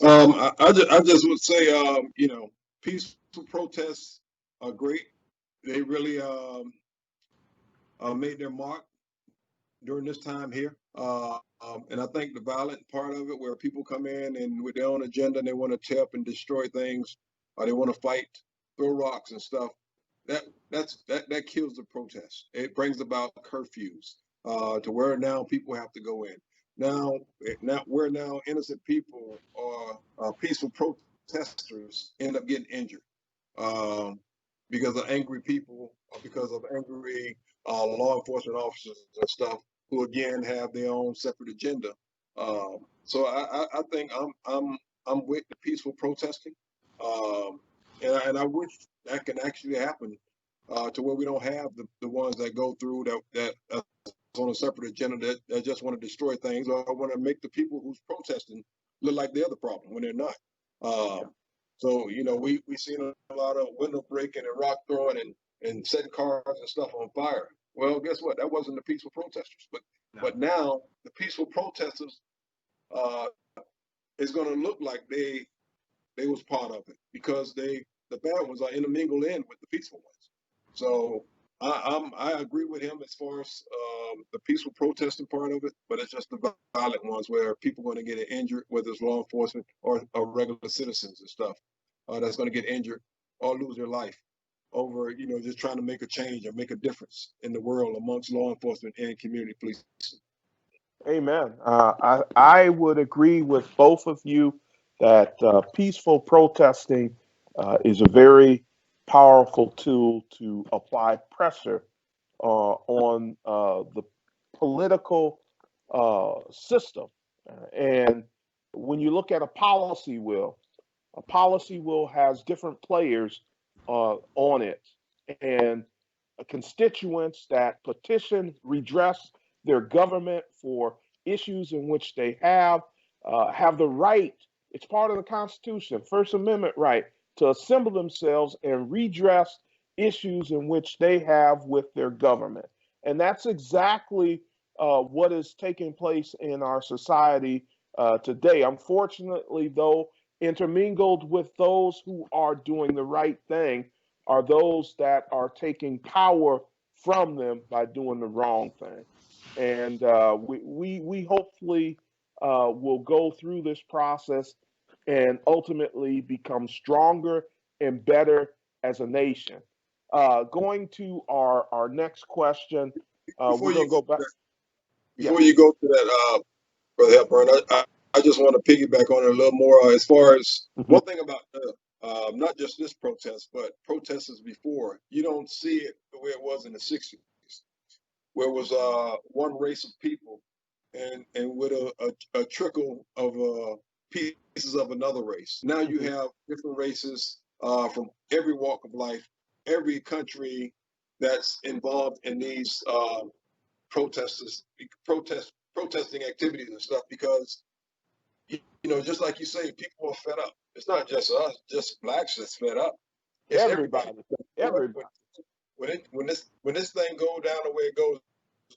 I just would say, peaceful protests are great. They really made their mark during this time here. And I think the violent part of it, where people come in and with their own agenda and they want to tear up and destroy things, or they want to fight, throw rocks and stuff, that kills the protest. It brings about curfews to where now people have to go in. Now where now innocent people or peaceful protesters end up getting injured um, because of angry people or because of angry law enforcement officers and stuff who again have their own separate agenda. So I think I'm with the peaceful protesting, um, and I wish that can actually happen to where we don't have the ones that go through that on a separate agenda that just want to destroy things or want to make the people who's protesting look like they're the problem when they're not. So we seen a lot of window breaking and rock throwing and setting cars and stuff on fire. Well, guess what? That wasn't the peaceful protesters, but now the peaceful protesters uh, is going to look like they was part of it because the bad ones are intermingled in with the peaceful ones. So I agree with him as far as the peaceful protesting part of it, but it's just the violent ones where people are going to get injured, whether it's law enforcement or regular citizens and stuff that's going to get injured or lose their life over just trying to make a change or make a difference in the world amongst law enforcement and community policing. Amen. I would agree with both of you that peaceful protesting is a very powerful tool to apply pressure on the political system. And when you look at a policy wheel has different players on it. And constituents that petition redress their government for issues in which they have the right. It's part of the Constitution, First Amendment right to assemble themselves and redress issues in which they have with their government. And that's exactly what is taking place in our society today. Unfortunately, though, intermingled with those who are doing the right thing are those that are taking power from them by doing the wrong thing. And we hopefully will go through this process and ultimately become stronger and better as a nation. Going to our next question, Before we're you going to go go to back. that, Yeah. before you go to that, Brother Hepburn, I just want to piggyback on it a little more. As far as Mhm. one thing about not just this protest, but protesters before, you don't see it the way it was in the '60s, where it was one race of people, and with a trickle of pieces of another race. Now you Mhm. have different races from every walk of life, every country that's involved in these protesters protesting activities and stuff, because just like you say, people are fed up. It's not just us, just blacks that's fed up. It's everybody. Everybody. Everybody. When this thing go down the way it goes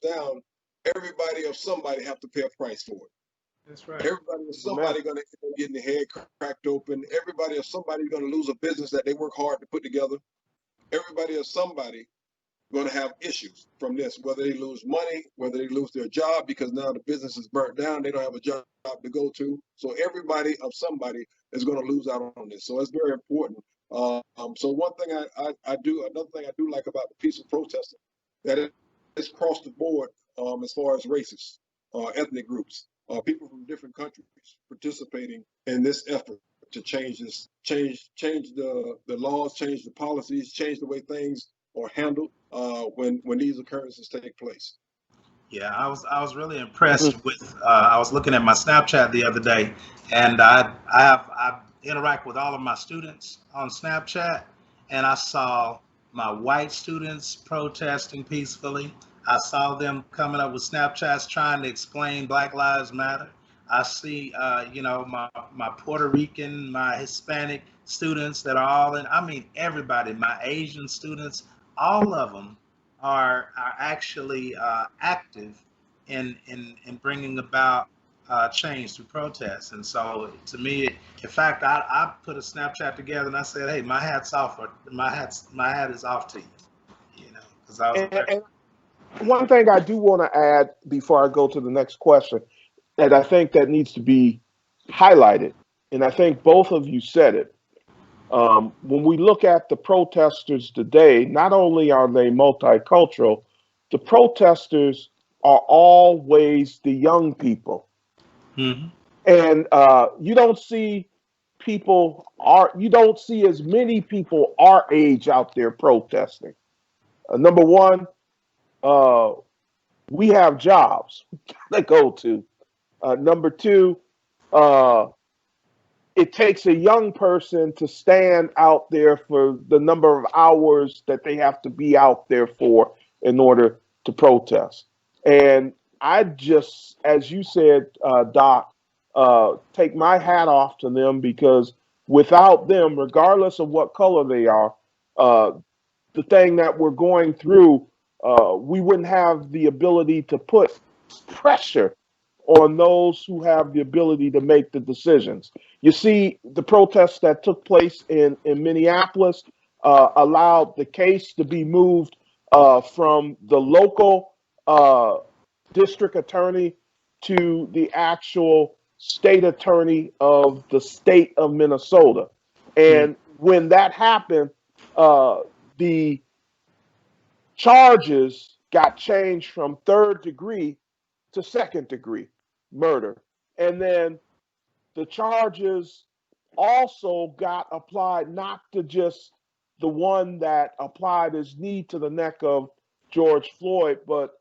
down, everybody of somebody have to pay a price for it. That's right. Everybody or Amen. somebody gonna get their head cracked open. Everybody or somebody gonna lose a business that they work hard to put together. Everybody or somebody going to have issues from this, whether they lose money, whether they lose their job because now the business is burnt down, they don't have a job to go to. So everybody of somebody is going to lose out on this. So it's very important. So one thing another thing I do like about the peaceful protesting, that it's across the board as far as races, ethnic groups, people from different countries participating in this effort to change the laws, change the policies, change the way things are handled when these occurrences take place. Yeah, I was really impressed with. I was looking at my Snapchat the other day, and I interact with all of my students on Snapchat, and I saw my white students protesting peacefully. I saw them coming up with Snapchats trying to explain Black Lives Matter. I see, my Puerto Rican, my Hispanic students that are all in. I mean, everybody, my Asian students, all of them are actually active in bringing about change through protests. And so, to me, in fact, I put a Snapchat together and I said, "Hey, my hat's off, or my hat is off to you," because I was impressed. And one thing I do want to add before I go to the next question, that I think that needs to be highlighted, and I think both of you said it. When we look at the protesters today, not only are they multicultural, the protesters are always the young people, Mm-hmm. and you don't see as many people our age out there protesting. Number one, uh, we have jobs to go to. Number two, uh, it takes a young person to stand out there for the number of hours that they have to be out there for in order to protest. And I just, as you said, Doc, take my hat off to them, because without them, regardless of what color they are, uh, the thing that we're going through, we wouldn't have the ability to put pressure on those who have the ability to make the decisions. You see, the protests that took place in Minneapolis allowed the case to be moved from the local uh, district attorney to the actual state attorney of the state of Minnesota. And when that happened, uh, the charges got changed from third degree to second degree murder. And then the charges also got applied not to just the one that applied his knee to the neck of George Floyd, but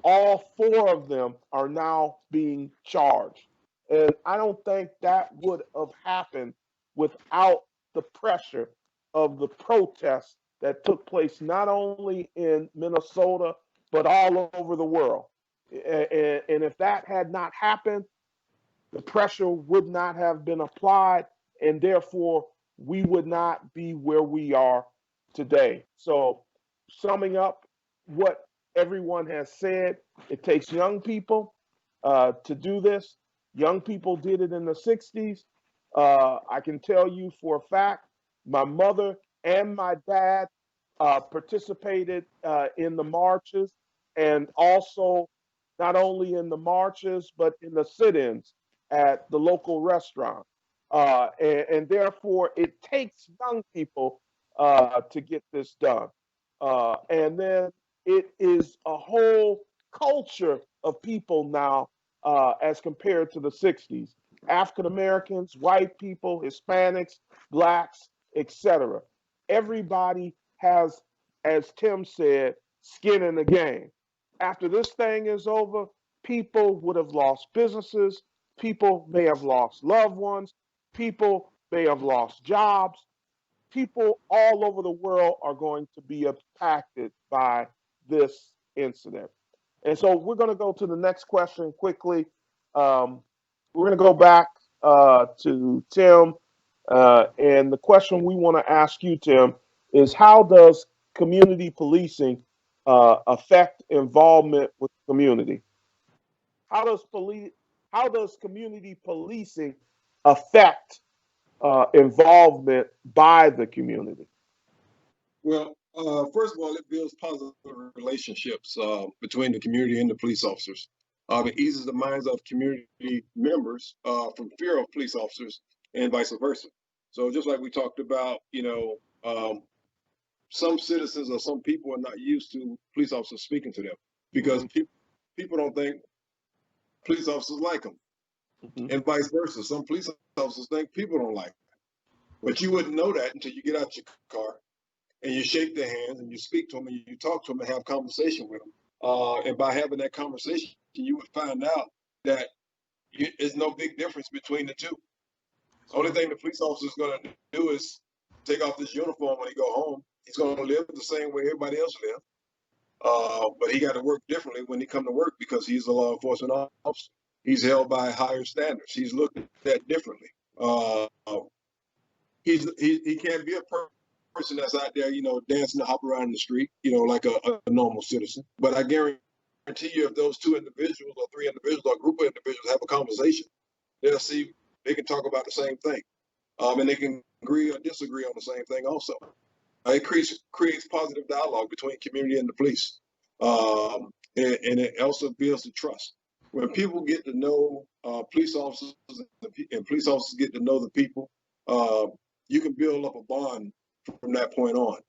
all four of them are now being charged. And I don't think that would have happened without the pressure of the protests that took place not only in Minnesota, but all over the world. And if that had not happened, the pressure would not have been applied, and therefore we would not be where we are today. So, summing up what everyone has said, it takes young people to do this. Young people did it in the 60s. I can tell you for a fact, my mother and my dad participated in the marches, and also not only in the marches, but in the sit ins at the local restaurant. And therefore, it takes young people to get this done. And then it is a whole culture of people now as compared to the 60s. African Americans, white people, Hispanics, blacks, etc. Everybody has, as Tim said, skin in the game. After this thing is over, people would have lost businesses, people may have lost loved ones, people may have lost jobs, people all over the world are going to be impacted by this incident. And so we're going to go to the next question quickly. We're going to go back to Tim. And the question we want to ask you, Tim, is how does community policing affect involvement with the community? How does how does community policing affect involvement by the community? Well, first of all, it builds positive relationships between the community and the police officers. It eases the minds of community members from fear of police officers and vice versa. So just like we talked about, some citizens or some people are not used to police officers speaking to them because people don't think police officers like them, and vice versa. Some police officers think people don't like them. But you wouldn't know that until you get out your car and you shake their hands and you speak to them and you talk to them and have conversation with them. And by having that conversation, you would find out that there's no big difference between the two. The only thing the police officer is going to do is take off this uniform when he go home. He's going to live the same way everybody else lives. But he got to work differently when he come to work because he's a law enforcement officer. He's held by higher standards. He's looked at differently. He can't be a person that's out there, dancing and hop around in the street, like a normal citizen. But I guarantee you, if those two individuals or three individuals or a group of individuals have a conversation, they'll see they can talk about the same thing, and they can agree or disagree on the same thing also. It creates positive dialogue between community and the police, and it also builds the trust. When people get to know police officers and police officers get to know the people, you can build up a bond from that point on.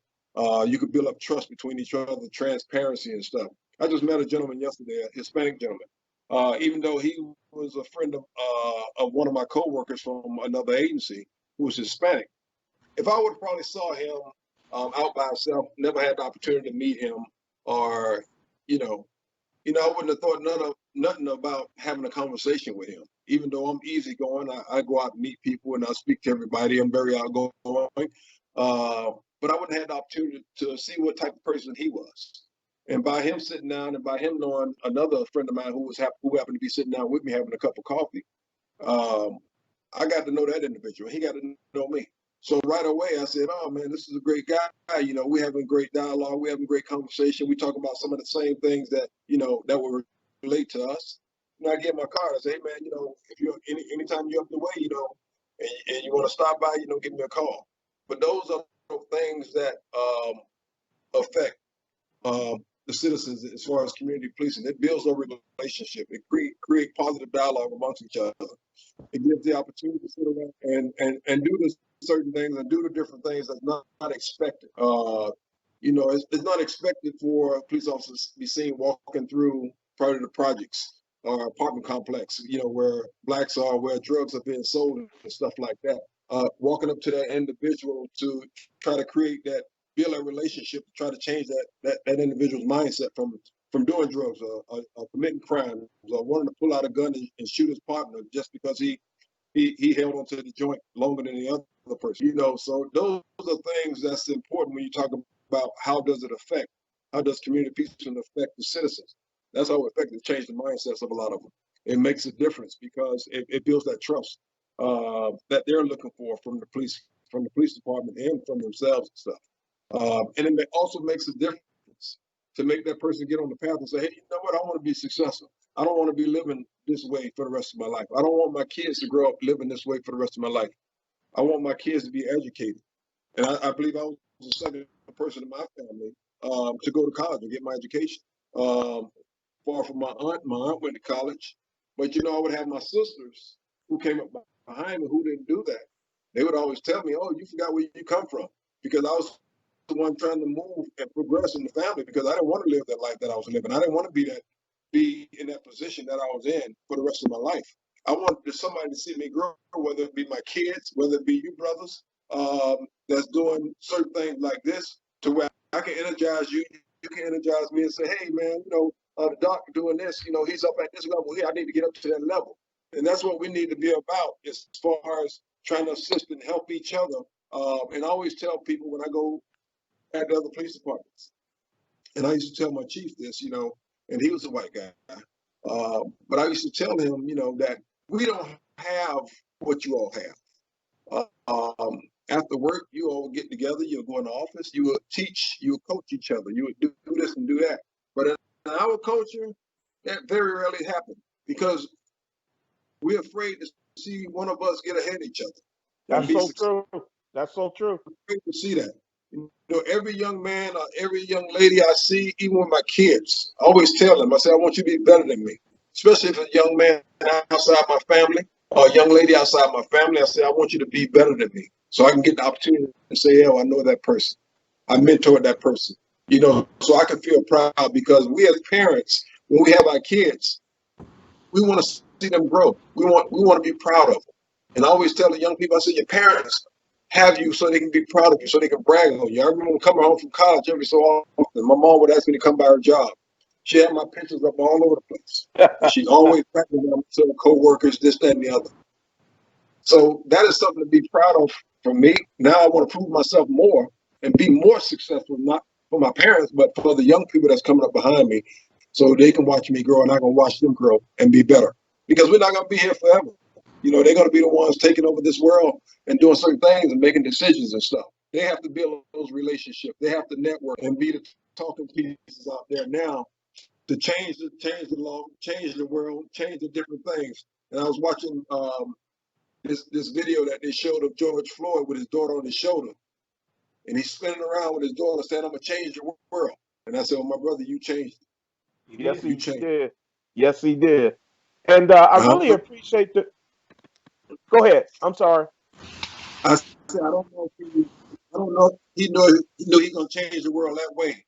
You can build up trust between each other, transparency and stuff. I just met a gentleman yesterday, a Hispanic gentleman. Even though he was a friend of one of my coworkers from another agency who was Hispanic, if I would have probably saw him out by himself, never had the opportunity to meet him, or I wouldn't have thought nothing about having a conversation with him. Even though I'm easygoing, I go out and meet people and I speak to everybody. I'm very outgoing, but I wouldn't have had the opportunity to see what type of person he was. And by him sitting down and by him knowing another friend of mine who happened to be sitting down with me having a cup of coffee, I got to know that individual. He got to know me. So right away, I said, "Oh man, this is a great guy. We're having great dialogue. We're having great conversation. We talk about some of the same things that that will relate to us." I get my card. I say, "Hey man, if you're anytime you're up the way, and you want to stop by, give me a call." But those are things that affect the citizens as far as community policing. It builds a relationship. It create positive dialogue amongst each other. It gives the opportunity to sit around and do the certain things and do the different things that's not expected. It's not expected for police officers to be seen walking through part of the projects or apartment complex, where blacks are, where drugs are being sold and stuff like that. Walking up to that individual to try to build a relationship, to try to change that individual's mindset from doing drugs or committing crimes or wanting to pull out a gun and shoot his partner just because he held onto the joint longer than the other person. So those are things that's important when you talk about how does community policing affect the citizens. That's how effective change the mindsets of a lot of them. It makes a difference because it builds that trust that they're looking for from the police department and from themselves and stuff. And it also makes a difference to make that person get on the path and say, "Hey, you know what? I want to be successful. I don't want to be living this way for the rest of my life. I don't want my kids to grow up living this way for the rest of my life. I want my kids to be educated." And I believe I was the second person in my family to go to college and get my education. Far from my aunt. My aunt went to college. But, I would have my sisters who came up behind me who didn't do that. They would always tell me, "Oh, you forgot where you come from." Because I was the one trying to move and progress in the family because I didn't want to live that life that I was living. I didn't want to be in that position that I was in for the rest of my life. I wanted somebody to see me grow, whether it be my kids, whether it be you brothers, that's doing certain things like this, to where I can energize you, you can energize me and say, hey man, the doctor doing this, he's up at this level here. I need to get up to that level. And that's what we need to be about as far as trying to assist and help each other. And I always tell people when I go at the other police departments, and I used to tell my chief this, and he was a white guy. But I used to tell him, that we don't have what you all have. After work, you all would get together, you'll go in the office, you will teach, you will coach each other, you would do this and do that. But in our culture, that very rarely happens because we're afraid to see one of us get ahead of each other. That's so true. That's so true. I'm afraid to see that. Every young man or every young lady I see, even with my kids, I always tell them, I say, I want you to be better than me. Especially if it's a young man outside my family or a young lady outside my family, I say, I want you to be better than me. So I can get the opportunity to say, yeah, I know that person. I mentored that person. So I can feel proud because we as parents, when we have our kids, we want to see them grow. We want to be proud of them. And I always tell the young people, I say, your parents have you so they can be proud of you, so they can brag on you. I remember coming home from college every so often, my mom would ask me to come by her job. She had my pictures up all over the place. And she'd always bragging them to her co-workers, this, that, and the other. So that is something to be proud of for me. Now I want to prove myself more and be more successful, not for my parents, but for the young people that's coming up behind me, so they can watch me grow and I can watch them grow and be better. Because we're not going to be here forever. They're going to be the ones taking over this world and doing certain things and making decisions and stuff. They have to build those relationships. They have to network and be the talking pieces out there now to change the law, change the world, change the different things. And I was watching this video that they showed of George Floyd with his daughter on his shoulder. And he's spinning around with his daughter saying, I'm going to change the world. And I said, well, my brother, you changed it. Yes, he changed. did. Yes, he did. And I really appreciate the. Go ahead. I'm sorry. I said, I don't know. He knew he's gonna change the world that way,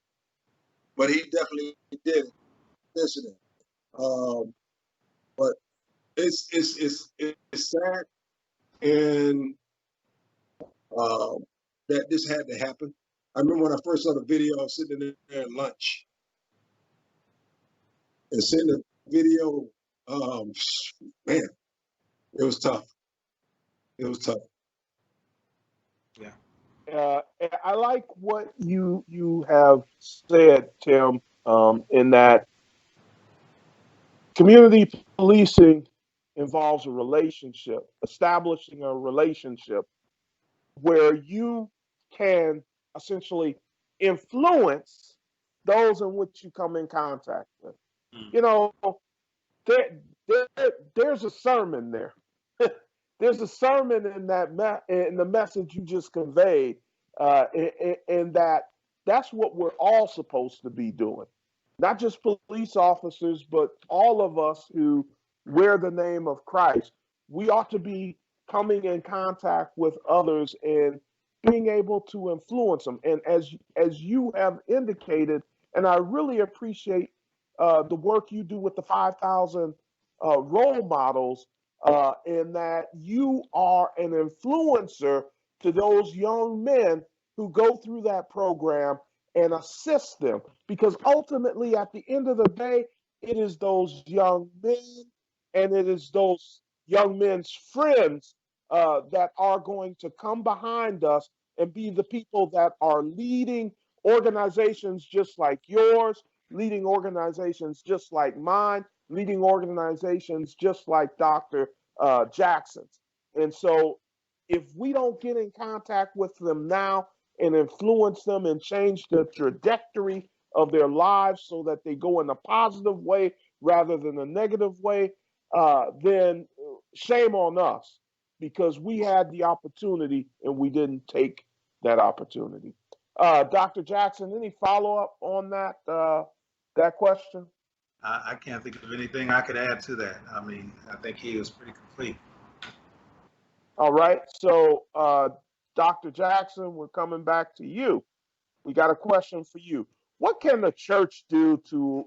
but he definitely did. Incident. But it's sad and that this had to happen. I remember when I first saw the video, I was sitting there at lunch and seeing the video. Man, it was tough. It was tough. Yeah. I like what you have said, Tim, in that community policing involves a relationship, establishing a relationship where you can essentially influence those in which you come in contact with. You know, there's a sermon there. There's a sermon in that in the message you just conveyed, in that's what we're all supposed to be doing. Not just police officers, but all of us who wear the name of Christ. We ought to be coming in contact with others and being able to influence them. And as you have indicated, and I really appreciate the work you do with the 5,000 role models, in that you are an influencer to those young men who go through that program and assist them. Because ultimately, at the end of the day, it is those young men and it is those young men's friends that are going to come behind us and be the people that are leading organizations just like yours, leading organizations just like mine, leading organizations just like Dr. Jackson's. And so, if we don't get in contact with them now and influence them and change the trajectory of their lives so that they go in a positive way rather than a negative way, then shame on us because we had the opportunity and we didn't take that opportunity. Dr. Jackson, any follow up on that question? I can't think of anything I could add to that. I mean, I think he was pretty complete. All right. So, Dr. Jackson, we're coming back to you. we got a question for you. What can the church do to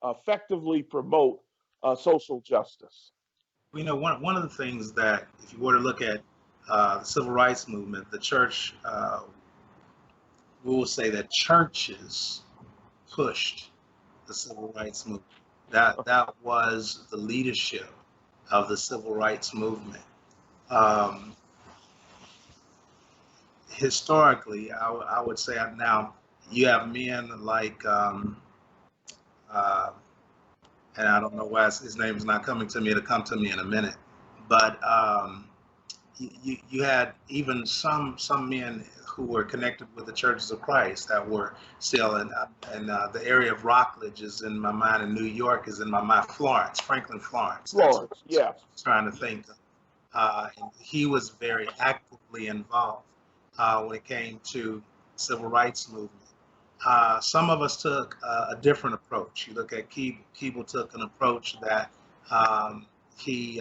effectively promote social justice? One of the things that, if you were to look at the civil rights movement, the church, we will say that churches pushed the civil rights movement. That was the leadership of the civil rights movement. Um, Historically, I would say now you have men like, uh, and I don't know why his name is not coming to me. It'll come to me in a minute. But you had even some men who were connected with the Churches of Christ that were still in, the area of Rockledge is in my mind, and New York is in my mind. Franklin Florence. That's what Florence, yeah. I was trying to think of. And he was very actively involved when it came to civil rights movement. Some of us took a different approach. You look at Keeble took an approach that um, he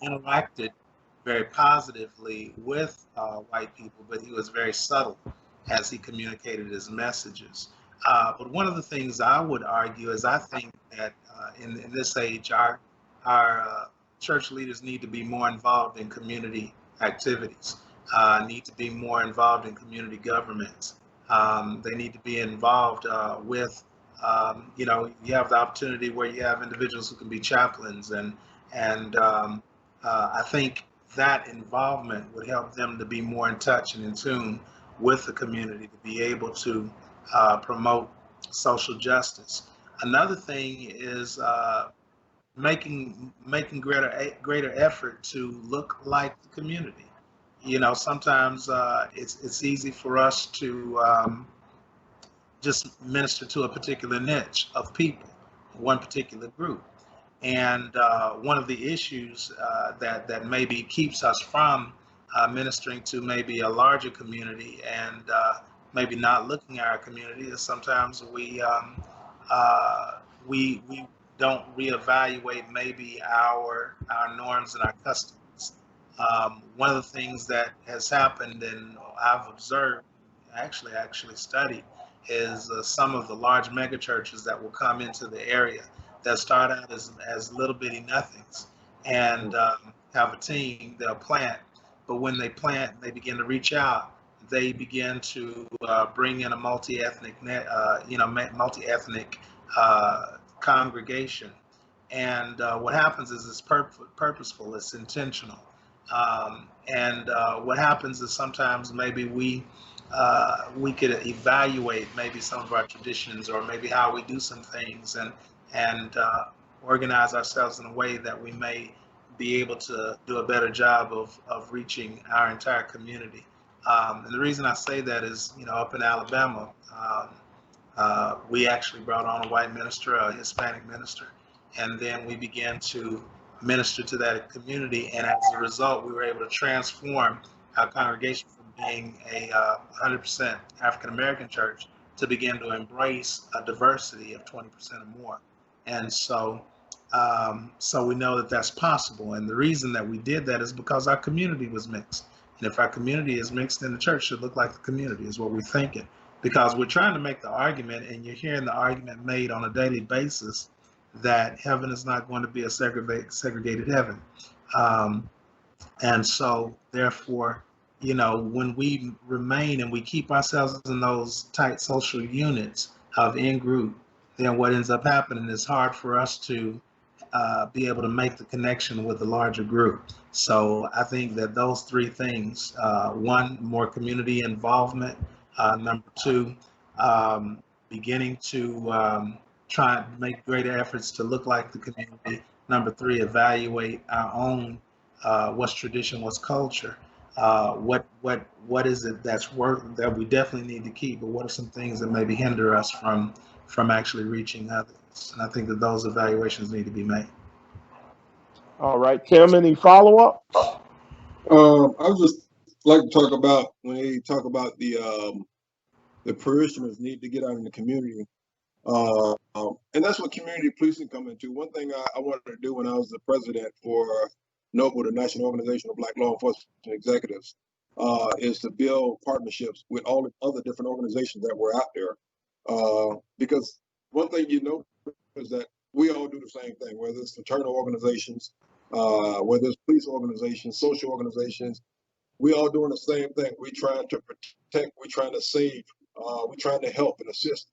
interacted very positively with white people, but he was very subtle as he communicated his messages. But one of the things I would argue is I think that in this age, our church leaders need to be more involved in community activities, need to be more involved in community governments. They need to be involved with, you have the opportunity where you have individuals who can be chaplains, and I think that involvement would help them to be more in touch and in tune with the community to be able to promote social justice. Another thing is making greater effort to look like the community. Sometimes it's easy for us to just minister to a particular niche of people, one particular group. And one of the issues that maybe keeps us from ministering to maybe a larger community and maybe not looking at our community is sometimes we don't reevaluate maybe our norms and our customs. One of the things that has happened and I've observed, actually studied, is some of the large mega churches that will come into the area that start out as little bitty nothings and have a team, they'll plant. But when they plant, they begin to reach out. They begin to bring in a multi-ethnic, multi-ethnic congregation. And what happens is it's purposeful, it's intentional. And what happens is sometimes maybe we could evaluate maybe some of our traditions or maybe how we do some things and organize ourselves in a way that we may be able to do a better job of reaching our entire community. And the reason I say that is, up in Alabama, we actually brought on a white minister, a Hispanic minister, and then we began to minister to that community. And as a result, we were able to transform our congregation from being a 100% African American church to begin to embrace a diversity of 20% or more. And so we know that that's possible. And the reason that we did that is because our community was mixed. And if our community is mixed, then the church should look like the community, is what we're thinking. Because we're trying to make the argument, and you're hearing the argument made on a daily basis, that heaven is not going to be a segregated heaven. And so, therefore, when we remain and we keep ourselves in those tight social units of in-group, then what ends up happening is hard for us to be able to make the connection with the larger group. So I think that those three things, one, more community involvement, number two, beginning to try and make greater efforts to look like the community. Number three, evaluate our own, what's tradition, what's culture, what is it that we definitely need to keep, but what are some things that maybe hinder us from actually reaching others? And I think that those evaluations need to be made. All right, Tim, any follow-up? I would just like to talk about when they talk about the parishioners need to get out in the community. And that's what community policing come into. One thing I wanted to do when I was the president for NOBLE, the National Organization of Black Law Enforcement Executives, is to build partnerships with all the other different organizations that were out there. Because one thing you know is that we all do the same thing, whether it's fraternal organizations, whether it's police organizations, social organizations, we all doing the same thing. We're trying to protect, we're trying to save, we're trying to help and assist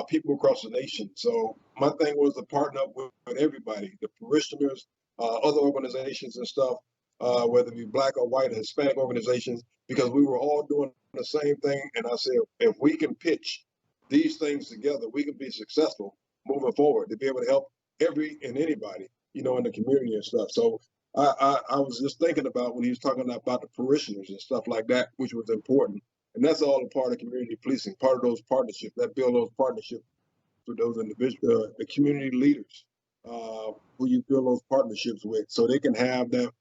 people across the nation. So my thing was to partner up with everybody, the parishioners, other organizations and stuff, whether it be Black or white or Hispanic organizations, because we were all doing the same thing. And I said, if we can pitch these things together, we can be successful moving forward to be able to help every and anybody, in the community and stuff. So I was just thinking about when he was talking about the parishioners and stuff like that, which was important. And that's all a part of community policing, part of those partnerships, that build those partnerships with those individuals, the community leaders, who you build those partnerships with, so they can have that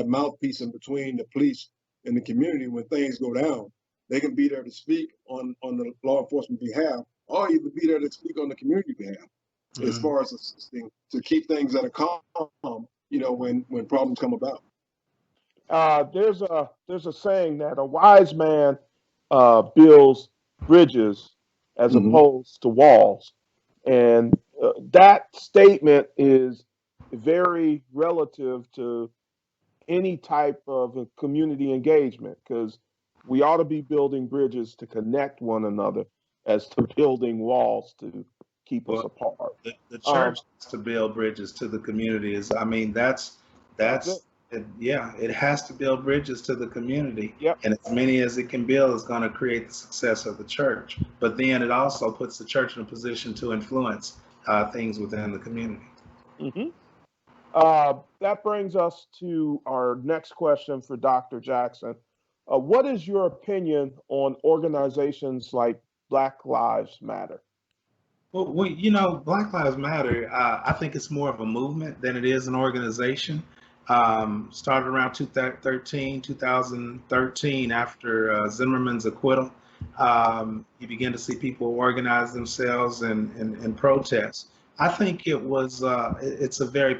mouthpiece in between the police and the community when things go down. They can be there to speak on the law enforcement behalf, or even be there to speak on the community behalf, as far as assisting to keep things at a calm, when problems come about. There's a saying that a wise man builds bridges as Mm-hmm. opposed to walls, and that statement is very relative to any type of a community engagement, because we ought to be building bridges to connect one another as to building walls to keep us Well, apart. the Um, church has to build bridges to the communities. I mean, that's it. that's yeah, it has to build bridges to the community, Yep. and as many as it can build is going to create the success of the church. But then it also puts the church in a position to influence things within the community. Hmm. That brings us to our next question for Dr. Jackson. What is your opinion on organizations like Black Lives Matter? Well, Black Lives Matter, I think it's more of a movement than it is an organization. Started around 2013 after Zimmerman's acquittal. You begin to see people organize themselves and protest. I think it's a very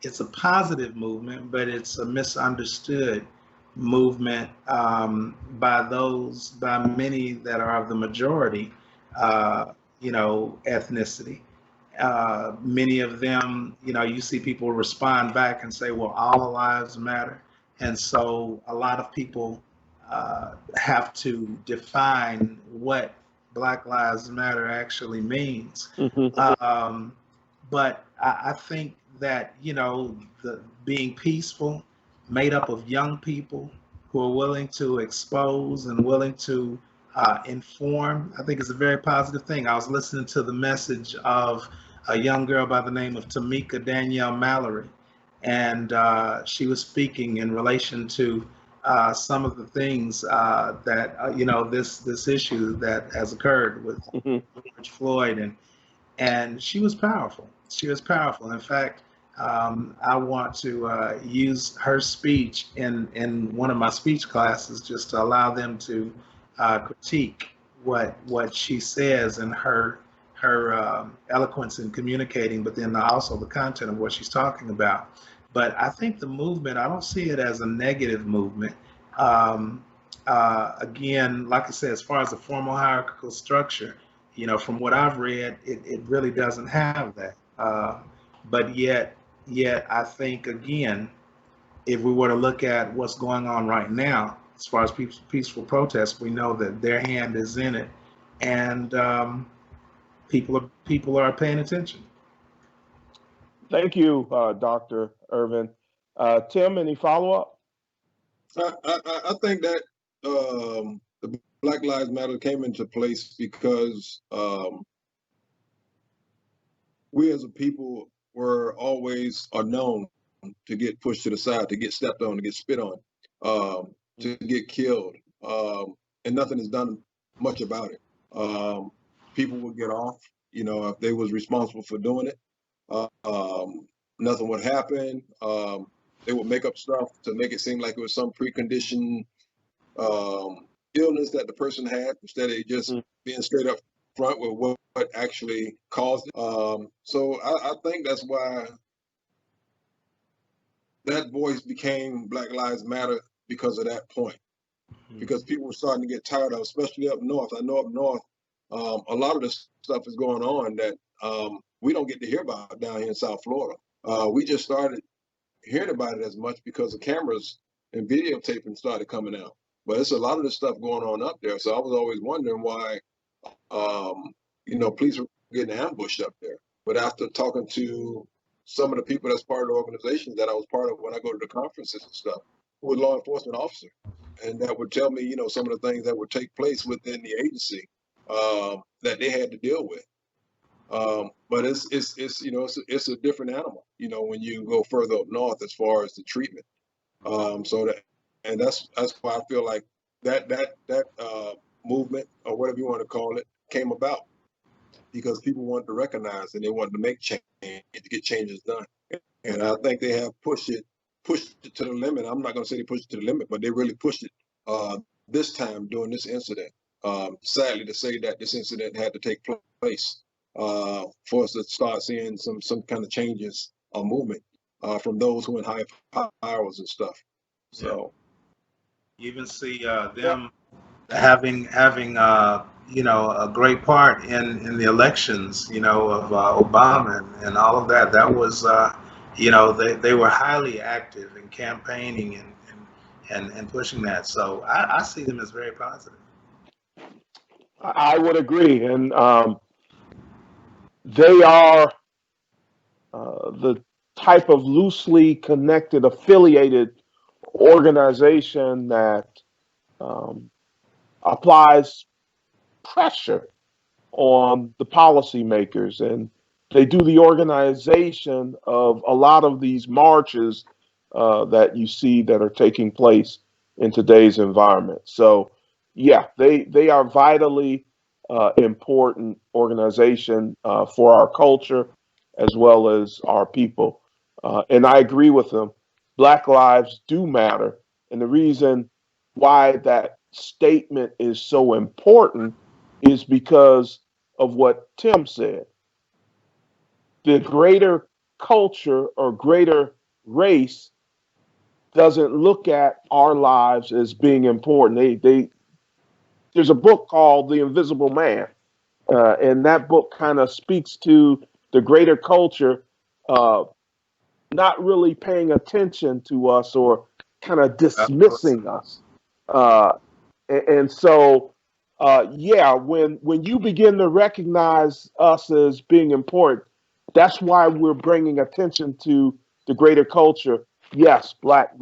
it's a positive movement, but it's a misunderstood movement by many that are of the majority. Uh, ethnicity. Many of them, you see people respond back and say, well, all lives matter. And so a lot of people have to define what Black Lives Matter actually means. Hmm. But I think that, the being peaceful, made up of young people who are willing to expose and willing to inform, I think is a very positive thing. I was listening to the message of a young girl by the name of Tamika Danielle Mallory, and she was speaking in relation to some of the things that this issue that has occurred with Hmm. George Floyd, and she was powerful. She was powerful. In fact, I want to use her speech in one of my speech classes just to allow them to critique what she says and her eloquence in communicating, but then also the content of what she's talking about. But I think the movement, I don't see it as a negative movement. Um, Again, like I said, as far as the formal hierarchical structure, from what I've read, it really doesn't have that. But yet, I think again, if we were to look at what's going on right now, as far as peaceful protests, we know that their hand is in it, and people are paying attention. Thank you, Dr. Ervin. Tim, any follow up? I think that the Black Lives Matter came into place because we as a people were always are known to get pushed to the side, to get stepped on, to get spit on, to get killed, and nothing is done much about it. People would get off, if they was responsible for doing it. Nothing would happen. They would make up stuff to make it seem like it was some preconditioned illness that the person had, instead of just being straight up front with what actually caused it. So I think that's why that voice became Black Lives Matter because of that point. Because people were starting to get tired of, especially up north. I know up north, a lot of this stuff is going on that we don't get to hear about down here in South Florida. We just started hearing about it as much because the cameras and videotaping started coming out. But it's a lot of this stuff going on up there. So I was always wondering why, police were getting ambushed up there. But after talking to some of the people that's part of the organizations that I was part of when I go to the conferences and stuff, who were law enforcement officers, and that would tell me, some of the things that would take place within the agency that they had to deal with. But it's a different animal, when you go further up north as far as the treatment. That's why I feel like that movement, or whatever you want to call it, came about because people wanted to recognize and they wanted to make change, to get changes done. And I think they have pushed it to the limit. I'm not going to say they pushed it to the limit, but they really pushed it this time during this incident. Sadly to say that this incident had to take place for us to start seeing some kind of changes or movement from those who in high powers and stuff. So you even see them having a great part in the elections, of Obama and all of that. That was they were highly active in campaigning and pushing that. So I see them as very positive. I would agree, and they are the type of loosely connected, affiliated organization that applies pressure on the policymakers, and they do the organization of a lot of these marches that you see that are taking place in today's environment. So, yeah, they are vitally important organization for our culture as well as our people. And I agree with them. Black lives do matter. And the reason why that statement is so important is because of what Tim said. The greater culture or greater race doesn't look at our lives as being important. There's a book called The Invisible Man, and that book kind of speaks to the greater culture not really paying attention to us or kind of dismissing us. And so, yeah, when you begin to recognize us as being important, that's why we're bringing attention to the greater culture. Yes, Black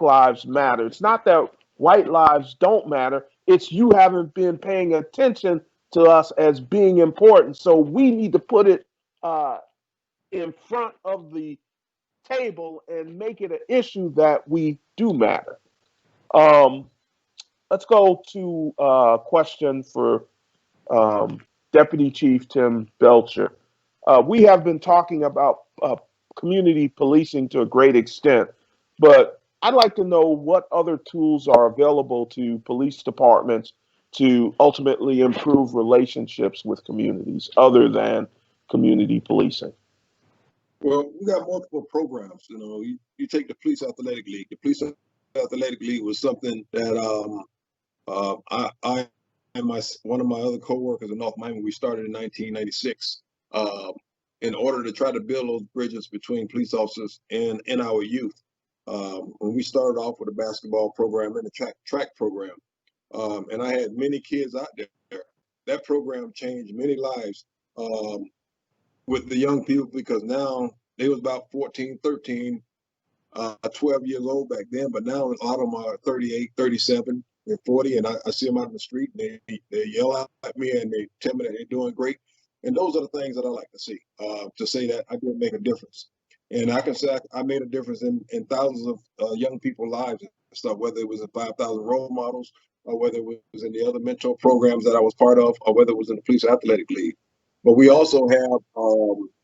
lives matter. It's not that white lives don't matter. It's you haven't been paying attention to us as being important. So we need to put it in front of the table and make it an issue that we do matter. Um, let's go to a question for Deputy Chief Tim Belcher. We have been talking about community policing to a great extent, but I'd like to know what other tools are available to police departments to ultimately improve relationships with communities other than community policing. Well, we got multiple programs. You take the Police Athletic League. The Police Athletic League was something that I and one of my other coworkers in North Miami, we started in 1996 in order to try to build those bridges between police officers and our youth. When we started off with a basketball program and a track program, and I had many kids out there. That program changed many lives with the young people because now they was about 14, 13, 12 years old back then, but now a lot of them are 38, 37, and 40, and I see them out in the street, and they yell out at me, and they tell me that they're doing great. And those are the things that I like to say that I did make a difference. And I can say I made a difference in thousands of young people's lives and stuff, whether it was in 5,000 role models, or whether it was in the other mentor programs that I was part of, or whether it was in the Police Athletic League. But we also have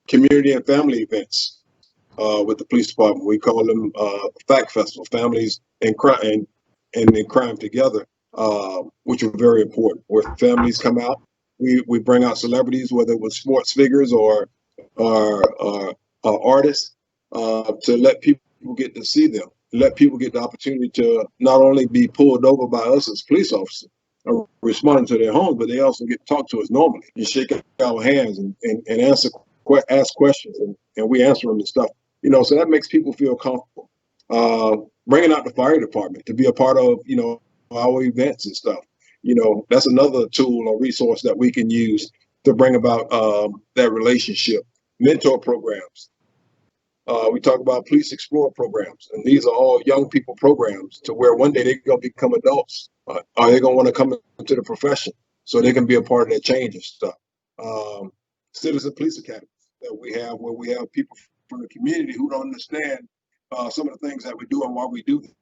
community and family events with the police department. We call them Fact Festival, Families and Crime and Crime Together, which are very important. Where families come out, we bring out celebrities, whether it was sports figures or artists, to let people get to see them let people get the opportunity to not only be pulled over by us as police officers or responding to their homes, but they also get to talk to us normally and shake our hands and ask questions, and we answer them and stuff. So that makes people feel comfortable. Bringing out the fire department to be a part of, our events and stuff. That's another tool or resource that we can use to bring about that relationship. Mentor programs. We talk about police explorer programs, and these are all young people programs to where one day they're going to become adults. Or they're going to want to come into the profession so they can be a part of that change and stuff. Citizen police academies that we have, where we have people from the community who don't understand some of the things that we do and why we do them.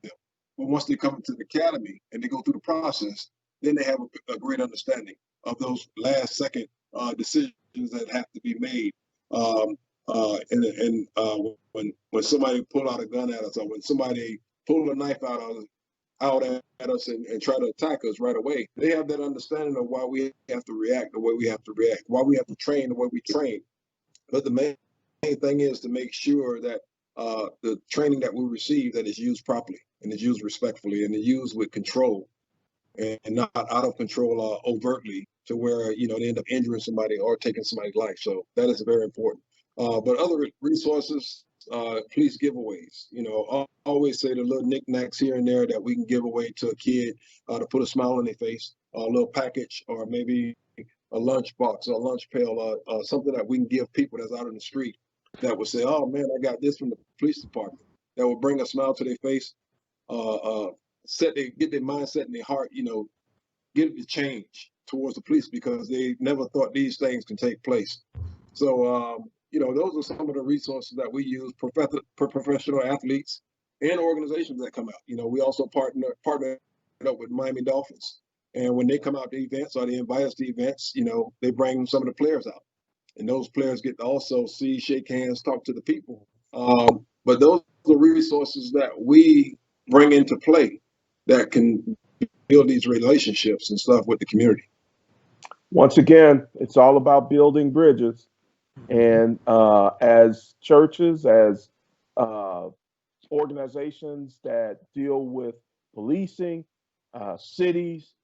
But once they come into the academy and they go through the process, then they have a great understanding of those last second decisions that have to be made. When somebody pull out a gun at us, or when somebody pull a knife out at us and try to attack us right away, they have that understanding of why we have to react the way we have to react, why we have to train the way we train. But the main thing is to make sure that the training that we receive, that is used properly and is used respectfully and is used with control and not out of control overtly to where they end up injuring somebody or taking somebody's life. So that is very important. But other resources, police giveaways. I always say the little knickknacks here and there that we can give away to a kid to put a smile on their face, a little package, or maybe a lunch box or a lunch pail, something that we can give people that's out in the street that would say, "Oh man, I got this from the police department." That will bring a smile to their face, get their mindset and their heart, get it to change towards the police because they never thought these things can take place. So, those are some of the resources that we use for professional athletes and organizations that come out. We also partner up with Miami Dolphins. And when they come out to events or they invite us to events, they bring some of the players out. And those players get to also see, shake hands, talk to the people. But those are resources that we bring into play that can build these relationships and stuff with the community. Once again, it's all about building bridges. And as churches, as organizations that deal with policing, cities,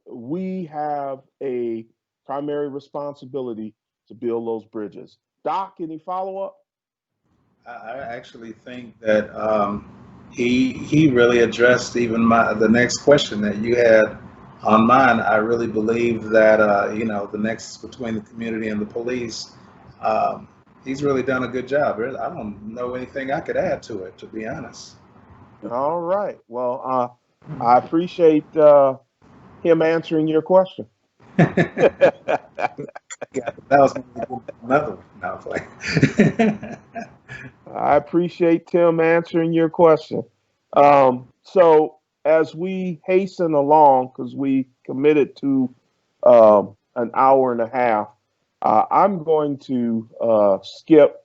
we have a primary responsibility to build those bridges. Doc, any follow up? I actually think that he really addressed even the next question that you had on mine. I really believe that the nexus between the community and the police. He's really done a good job. I don't know anything I could add to it, to be honest. All right. Well, I appreciate him answering your question. That was another one. No, I was like. I appreciate Tim answering your question. So as we hasten along, because we committed to an hour and a half, I'm going to skip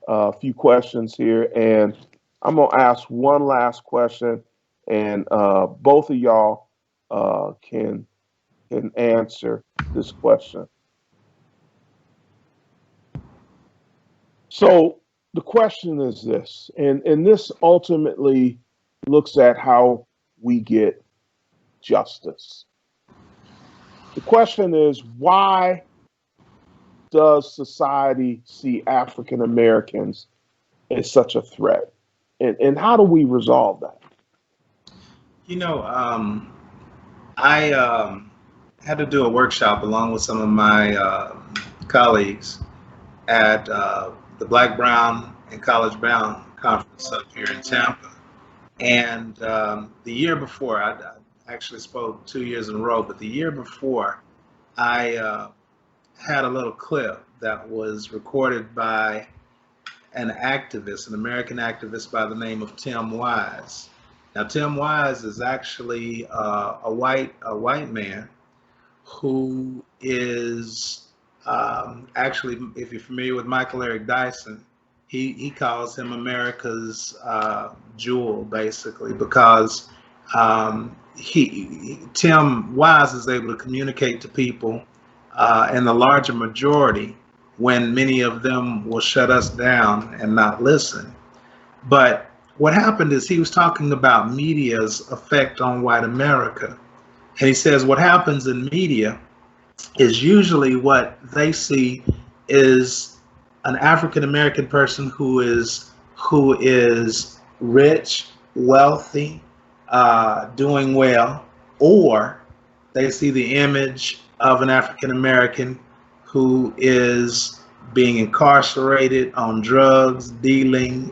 a few questions here, and I'm going to ask one last question, and both of y'all can answer this question. So the question is this, and this ultimately looks at how we get justice. The question is, why does society see African Americans as such a threat? And how do we resolve that? I had to do a workshop along with some of my colleagues at the Black, Brown, and College Bound conference up here in Tampa. And the year before, I actually spoke 2 years in a row, but the year before, I had a little clip that was recorded by an activist, an American activist by the name of Tim Wise. Now, Tim Wise is actually a white man who is actually, if you're familiar with Michael Eric Dyson, he calls him America's jewel, basically, because Tim Wise is able to communicate to people in the larger majority when many of them will shut us down and not listen. But what happened is he was talking about media's effect on white America. And he says what happens in media is usually what they see is an African American person who is rich, wealthy, doing well, or they see the image of an African American who is being incarcerated on drugs, dealing,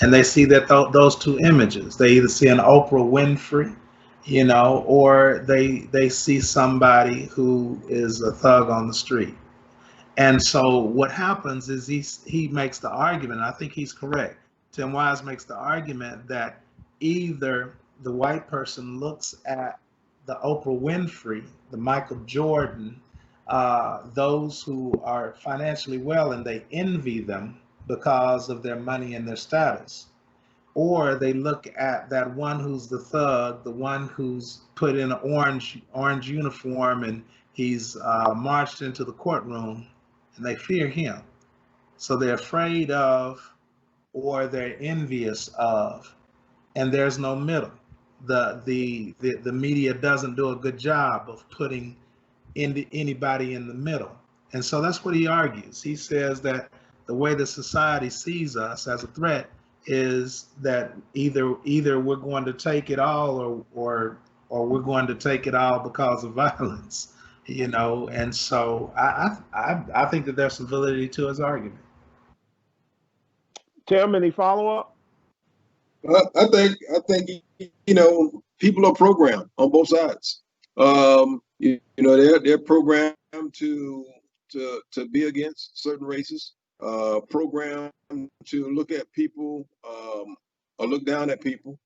and they see that those two images. They either see an Oprah Winfrey, or they see somebody who is a thug on the street. And so what happens is he makes the argument, and I think he's correct. Tim Wise makes the argument that either the white person looks at the Oprah Winfrey, the Michael Jordan, those who are financially well, and they envy them because of their money and their status. Or they look at that one who's the thug, the one who's put in an orange uniform and he's marched into the courtroom, and they fear him. So they're afraid of, or they're envious of, and there's no middle. The media doesn't do a good job of putting anybody in the middle. And so that's what he argues. He says that the way the society sees us as a threat is that either we're going to take it all, or we're going to take it all because of violence. And so I think that there's some validity to his argument. Tim, any follow up? I think people are programmed on both sides. They're programmed to be against certain races, programmed to look at people or look down at people.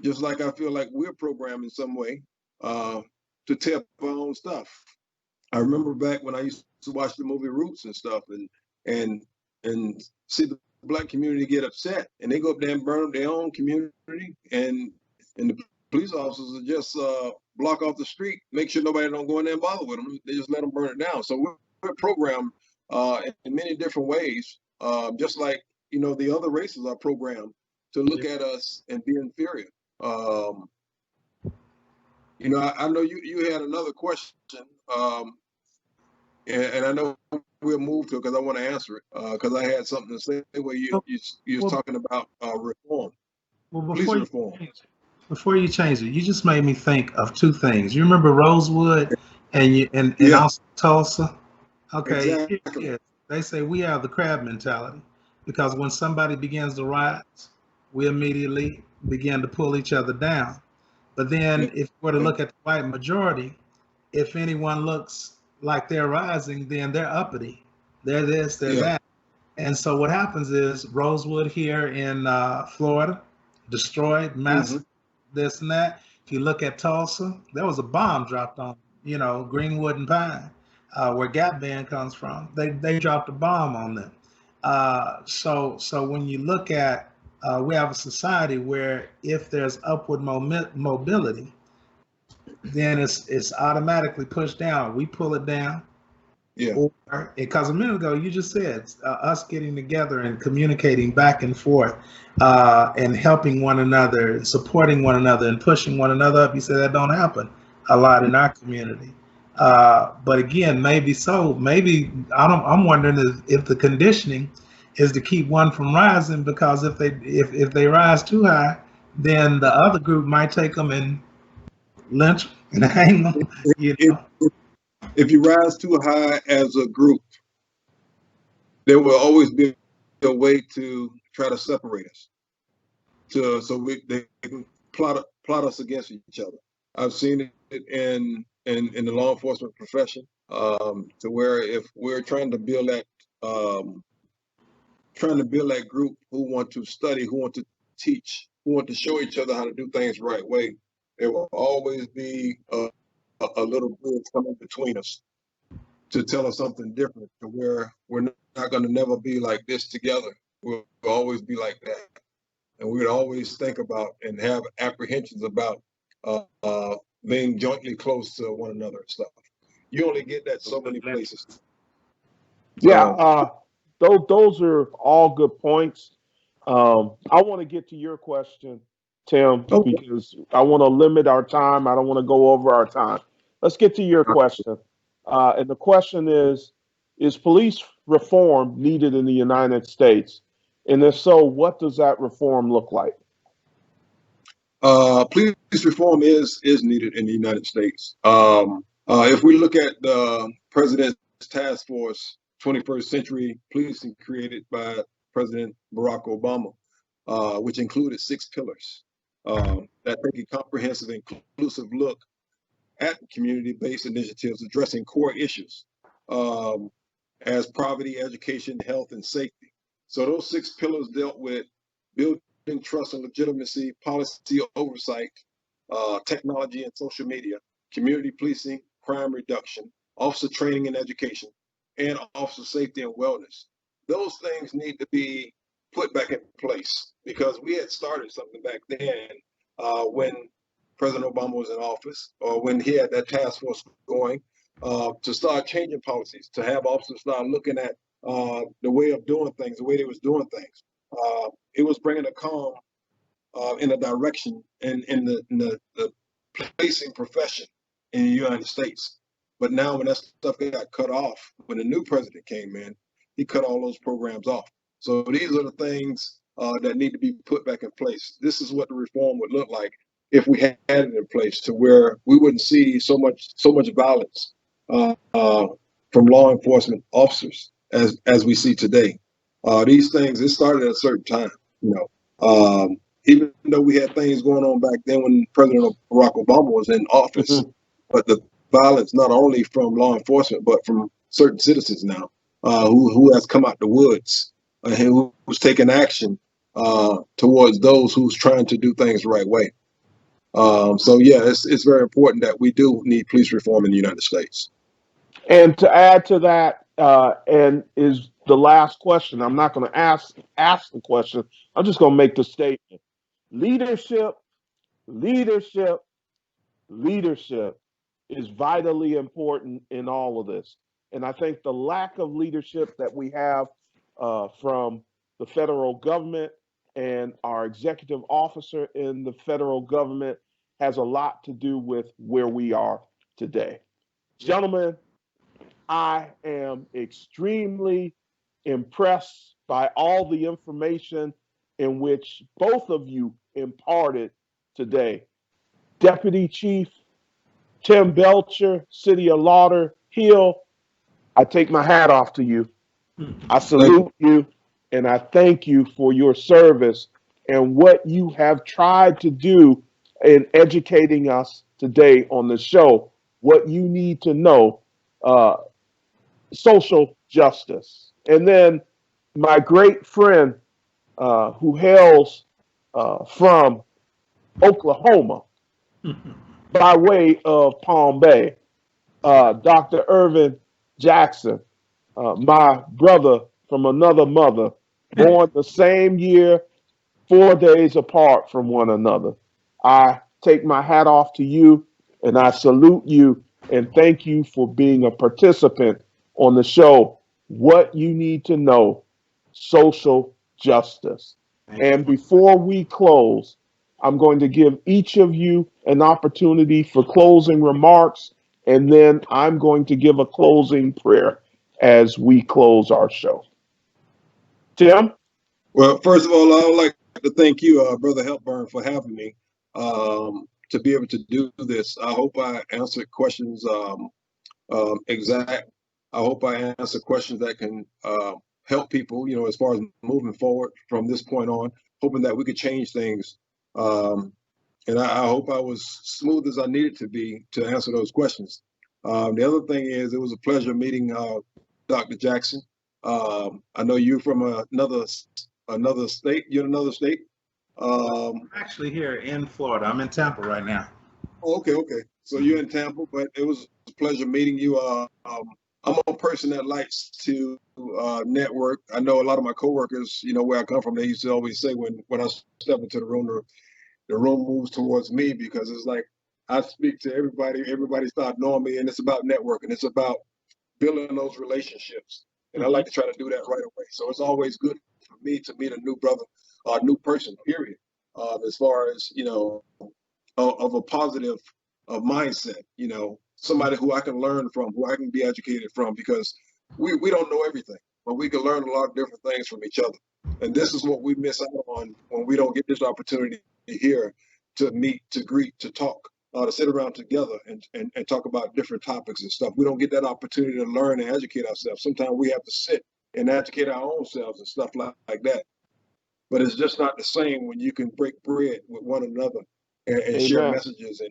Just like I feel like we're programmed in some way to tear up our own stuff. I remember back when I used to watch the movie Roots and stuff, and see the Black community get upset, and they go up there and burn up their own community, and the police officers will just block off the street, make sure nobody don't go in there and bother with them. They just let them burn it down. So we're programmed in many different ways, just like the other races are programmed to look at us and be inferior. I know you had another question, and I know we'll move to it because I want to answer it because I had something to say where you was talking about reform. Well, Before you change it, you just made me think of two things. You remember Rosewood and also Tulsa? Okay. Exactly. Yeah. They say we have the crab mentality because when somebody begins to rise, we immediately begin to pull each other down. But then if you were to look at the white majority, if anyone looks like they're rising, then they're uppity. They're this, they're that. And so what happens is Rosewood here in Florida, destroyed, massive, this and that. If you look at Tulsa, there was a bomb dropped on, Greenwood and Pine, where Gap Band comes from. They dropped a bomb on them. So when you look at, we have a society where if there's upward mobility, then it's automatically pushed down. We pull it down. Yeah. Or because a minute ago you just said us getting together and communicating back and forth and helping one another, and supporting one another, and pushing one another up. You said that don't happen a lot in our community. But again, maybe so. Maybe I'm wondering if the conditioning is to keep one from rising, because if they rise too high, then the other group might take them and lynch and hang them. If you rise too high as a group, there will always be a way to try to separate us. So they can plot us against each other. I've seen it in the law enforcement profession, to where if we're trying to build that group who want to study, who want to teach, who want to show each other how to do things the right way, there will always be a little bridge coming between us to tell us something different, to where we're not going to never be like this together. We'll always be like that. And we would always think about and have apprehensions about being jointly close to one another and stuff. You only get that so many places. Yeah, those are all good points. I want to get to your question, Tim, Okay. because I want to limit our time. I don't want to go over our time. Let's get to your question. And the question is police reform needed in the United States? And if so, what does that reform look like? Police reform is needed in the United States. If we look at the President's Task Force, 21st Century Policing, created by President Barack Obama, which included 6 pillars that take a comprehensive, inclusive look at community-based initiatives addressing core issues um, as poverty, education, health, and safety. So those 6 pillars dealt with building trust and legitimacy, policy oversight, technology and social media, community policing, crime reduction, officer training and education, and officer safety and wellness. Those things need to be put back in place because we had started something back then when President Obama was in office, or when he had that task force going, to start changing policies, to have officers start looking at the way of doing things, the way they was doing things. It was bringing a calm in a direction in the policing profession in the United States. But now when that stuff got cut off, when the new president came in, he cut all those programs off. So these are the things that need to be put back in place. This is what the reform would look like if we had it in place, to where we wouldn't see so much violence from law enforcement officers as we see today. These things, it started at a certain time, you know. Even though we had things going on back then when President Barack Obama was in office, Mhm. but the violence not only from law enforcement but from certain citizens now, who has come out the woods and who's taking action towards those who's trying to do things the right way. So yeah, it's very important that we do need police reform in the United States. And to add to that, and is the last question. I'm not going to ask the question. I'm just going to make the statement. Leadership, leadership, leadership is vitally important in all of this. And I think the lack of leadership that we have from the federal government and our executive officer in the federal government has a lot to do with where we are today. Gentlemen, I am extremely impressed by all the information in which both of you imparted today. Deputy Chief Tim Belcher, City of Lauder Hill, I take my hat off to you. I Thank you. salute you and I thank you for your service and what you have tried to do in educating us today on the show. What you need to know, uh, social justice. And then my great friend who hails from Oklahoma by way of Palm Bay, Dr. Ervin Jackson, my brother from another mother, born the same year, 4 days apart from one another. I take my hat off to you and I salute you and thank you for being a participant on the show. What you need to know, social justice. Thank And you. before we close, I'm going to give each of you an opportunity for closing remarks, and then I'm going to give a closing prayer as we close our show. Tim? Well, first of all, I would like to thank you, Brother Hepburn, for having me to be able to do this. I hope I answered questions exact. I hope I answer questions that can help people, as far as moving forward from this point on, hoping that we could change things. Um, and I hope I was smooth as I needed to be to answer those questions. The other thing is, it was a pleasure meeting Dr. Jackson. I know you from another state. You're in another state. Um, I'm actually here in Florida. I'm in Tampa right now. okay, okay. So Mhm. you're in Tampa, but it was a pleasure meeting you. I'm a person that likes to network. I know a lot of my coworkers, where I come from, they used to always say when I step into the room, the room moves towards me because it's like I speak to everybody. Everybody start knowing me, and it's about networking. It's about building those relationships, and I like Mhm. to try to do that right away. So it's always good for me to meet a new brother, a new person, period. As far as, of a positive mindset, somebody who I can learn from, who I can be educated from, because we don't know everything, but we can learn a lot of different things from each other. And this is what we miss out on when we don't get this opportunity here to meet, to greet, to talk, to sit around together and talk about different topics and stuff. We don't get that opportunity to learn and educate ourselves. Sometimes we have to sit and educate our own selves and stuff like that. But it's just not the same when you can break bread with one another and share Amen. messages and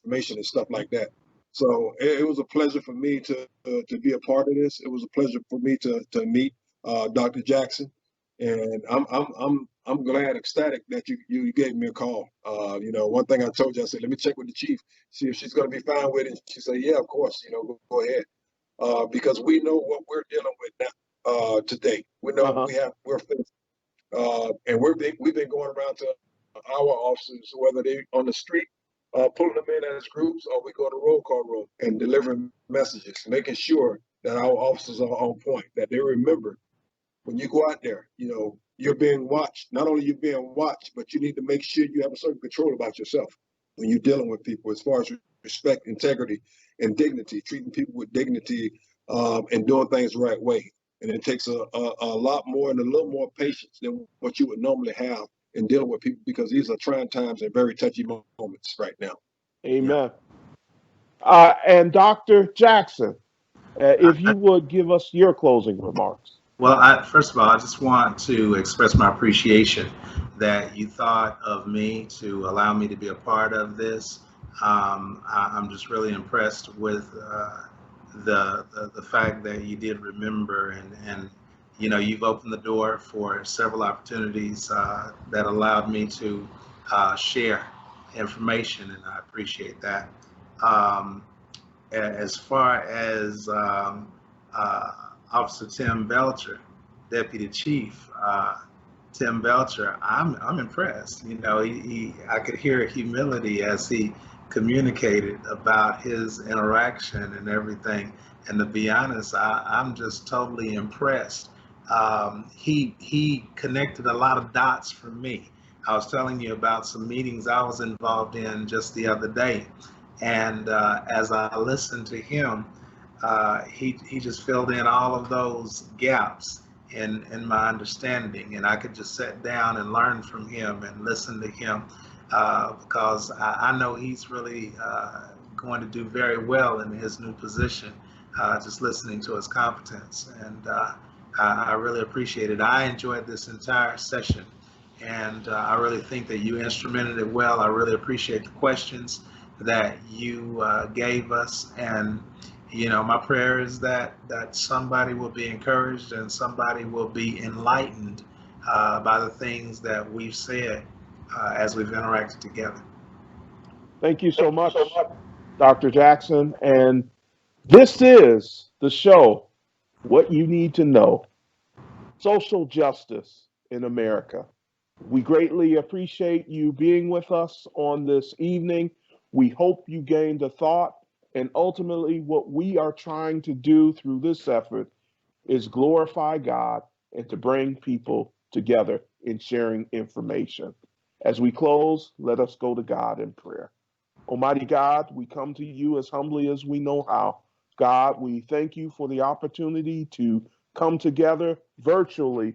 information and stuff like that. So it was a pleasure for me to be a part of this. It was a pleasure for me to meet Dr. Jackson, and I'm glad, ecstatic that you gave me a call. One thing I told you, I said, let me check with the chief, see if she's going to be fine with it. She said, yeah, of course, go ahead, because we know what we're dealing with now today. We know Uh-huh. we're facing and we've been going around to our officers, whether they on the street, pulling them in as groups, or we go to roll call room and delivering messages, making sure that our officers are on point, that they remember when you go out there, you're being watched. Not only you're being watched, but you need to make sure you have a certain control about yourself when you're dealing with people, as far as respect, integrity, and dignity, treating people with dignity, and doing things the right way. And it takes a lot more and a little more patience than what you would normally have in dealing with people, because these are trying times and very touchy moments right now. Yeah. Amen. And Dr. Jackson, if you would give us your closing remarks. Well, first of all, I just want to express my appreciation that you thought of me to allow me to be a part of this. I'm just really impressed with the fact that you did remember, and you've opened the door for several opportunities that allowed me to share information, and I appreciate that. Um, as far as uh, Officer Tim Belcher, Deputy Chief Tim Belcher, I'm impressed. I could hear humility as he communicated about his interaction and everything. And to be honest, I'm just totally impressed. He connected a lot of dots for me. I was telling you about some meetings I was involved in just the other day, and as I listened to him, he just filled in all of those gaps in my understanding, and I could just sit down and learn from him and listen to him, because I know he's really going to do very well in his new position. Just listening to his competence, and I really appreciate it. I enjoyed this entire session, and I really think that you instrumented it well. I really appreciate the questions that you gave us, and my prayer is that somebody will be encouraged and somebody will be enlightened by the things that we've said as we've interacted together. Thank you so much, Dr. Jackson. And this is the show, What You Need to Know, Social Justice in America. We greatly appreciate you being with us on this evening. We hope you gained a thought. And ultimately, what we are trying to do through this effort is glorify God and to bring people together in sharing information. As we close, let us go to God in prayer. Almighty God, we come to you as humbly as we know how. God, we thank you for the opportunity to come together virtually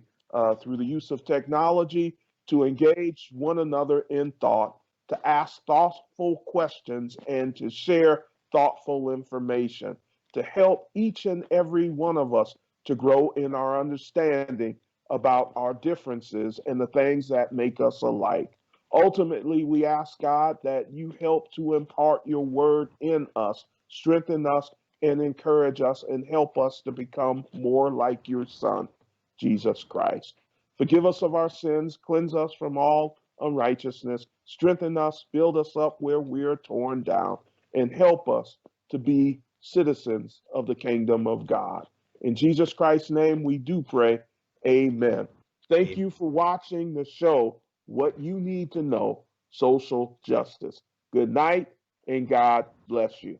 through the use of technology to engage one another in thought, to ask thoughtful questions, and to share thoughtful information, to help each and every one of us to grow in our understanding about our differences and the things that make us alike. Ultimately, we ask God that you help to impart your word in us, strengthen us, and encourage us, and help us to become more like your Son, Jesus Christ. Forgive us of our sins, cleanse us from all unrighteousness, strengthen us, build us up where we are torn down, and help us to be citizens of the kingdom of God. In Jesus Christ's name, we do pray. Amen. Thank you for watching the show, What You Need to Know, Social Justice. Good night, and God bless you.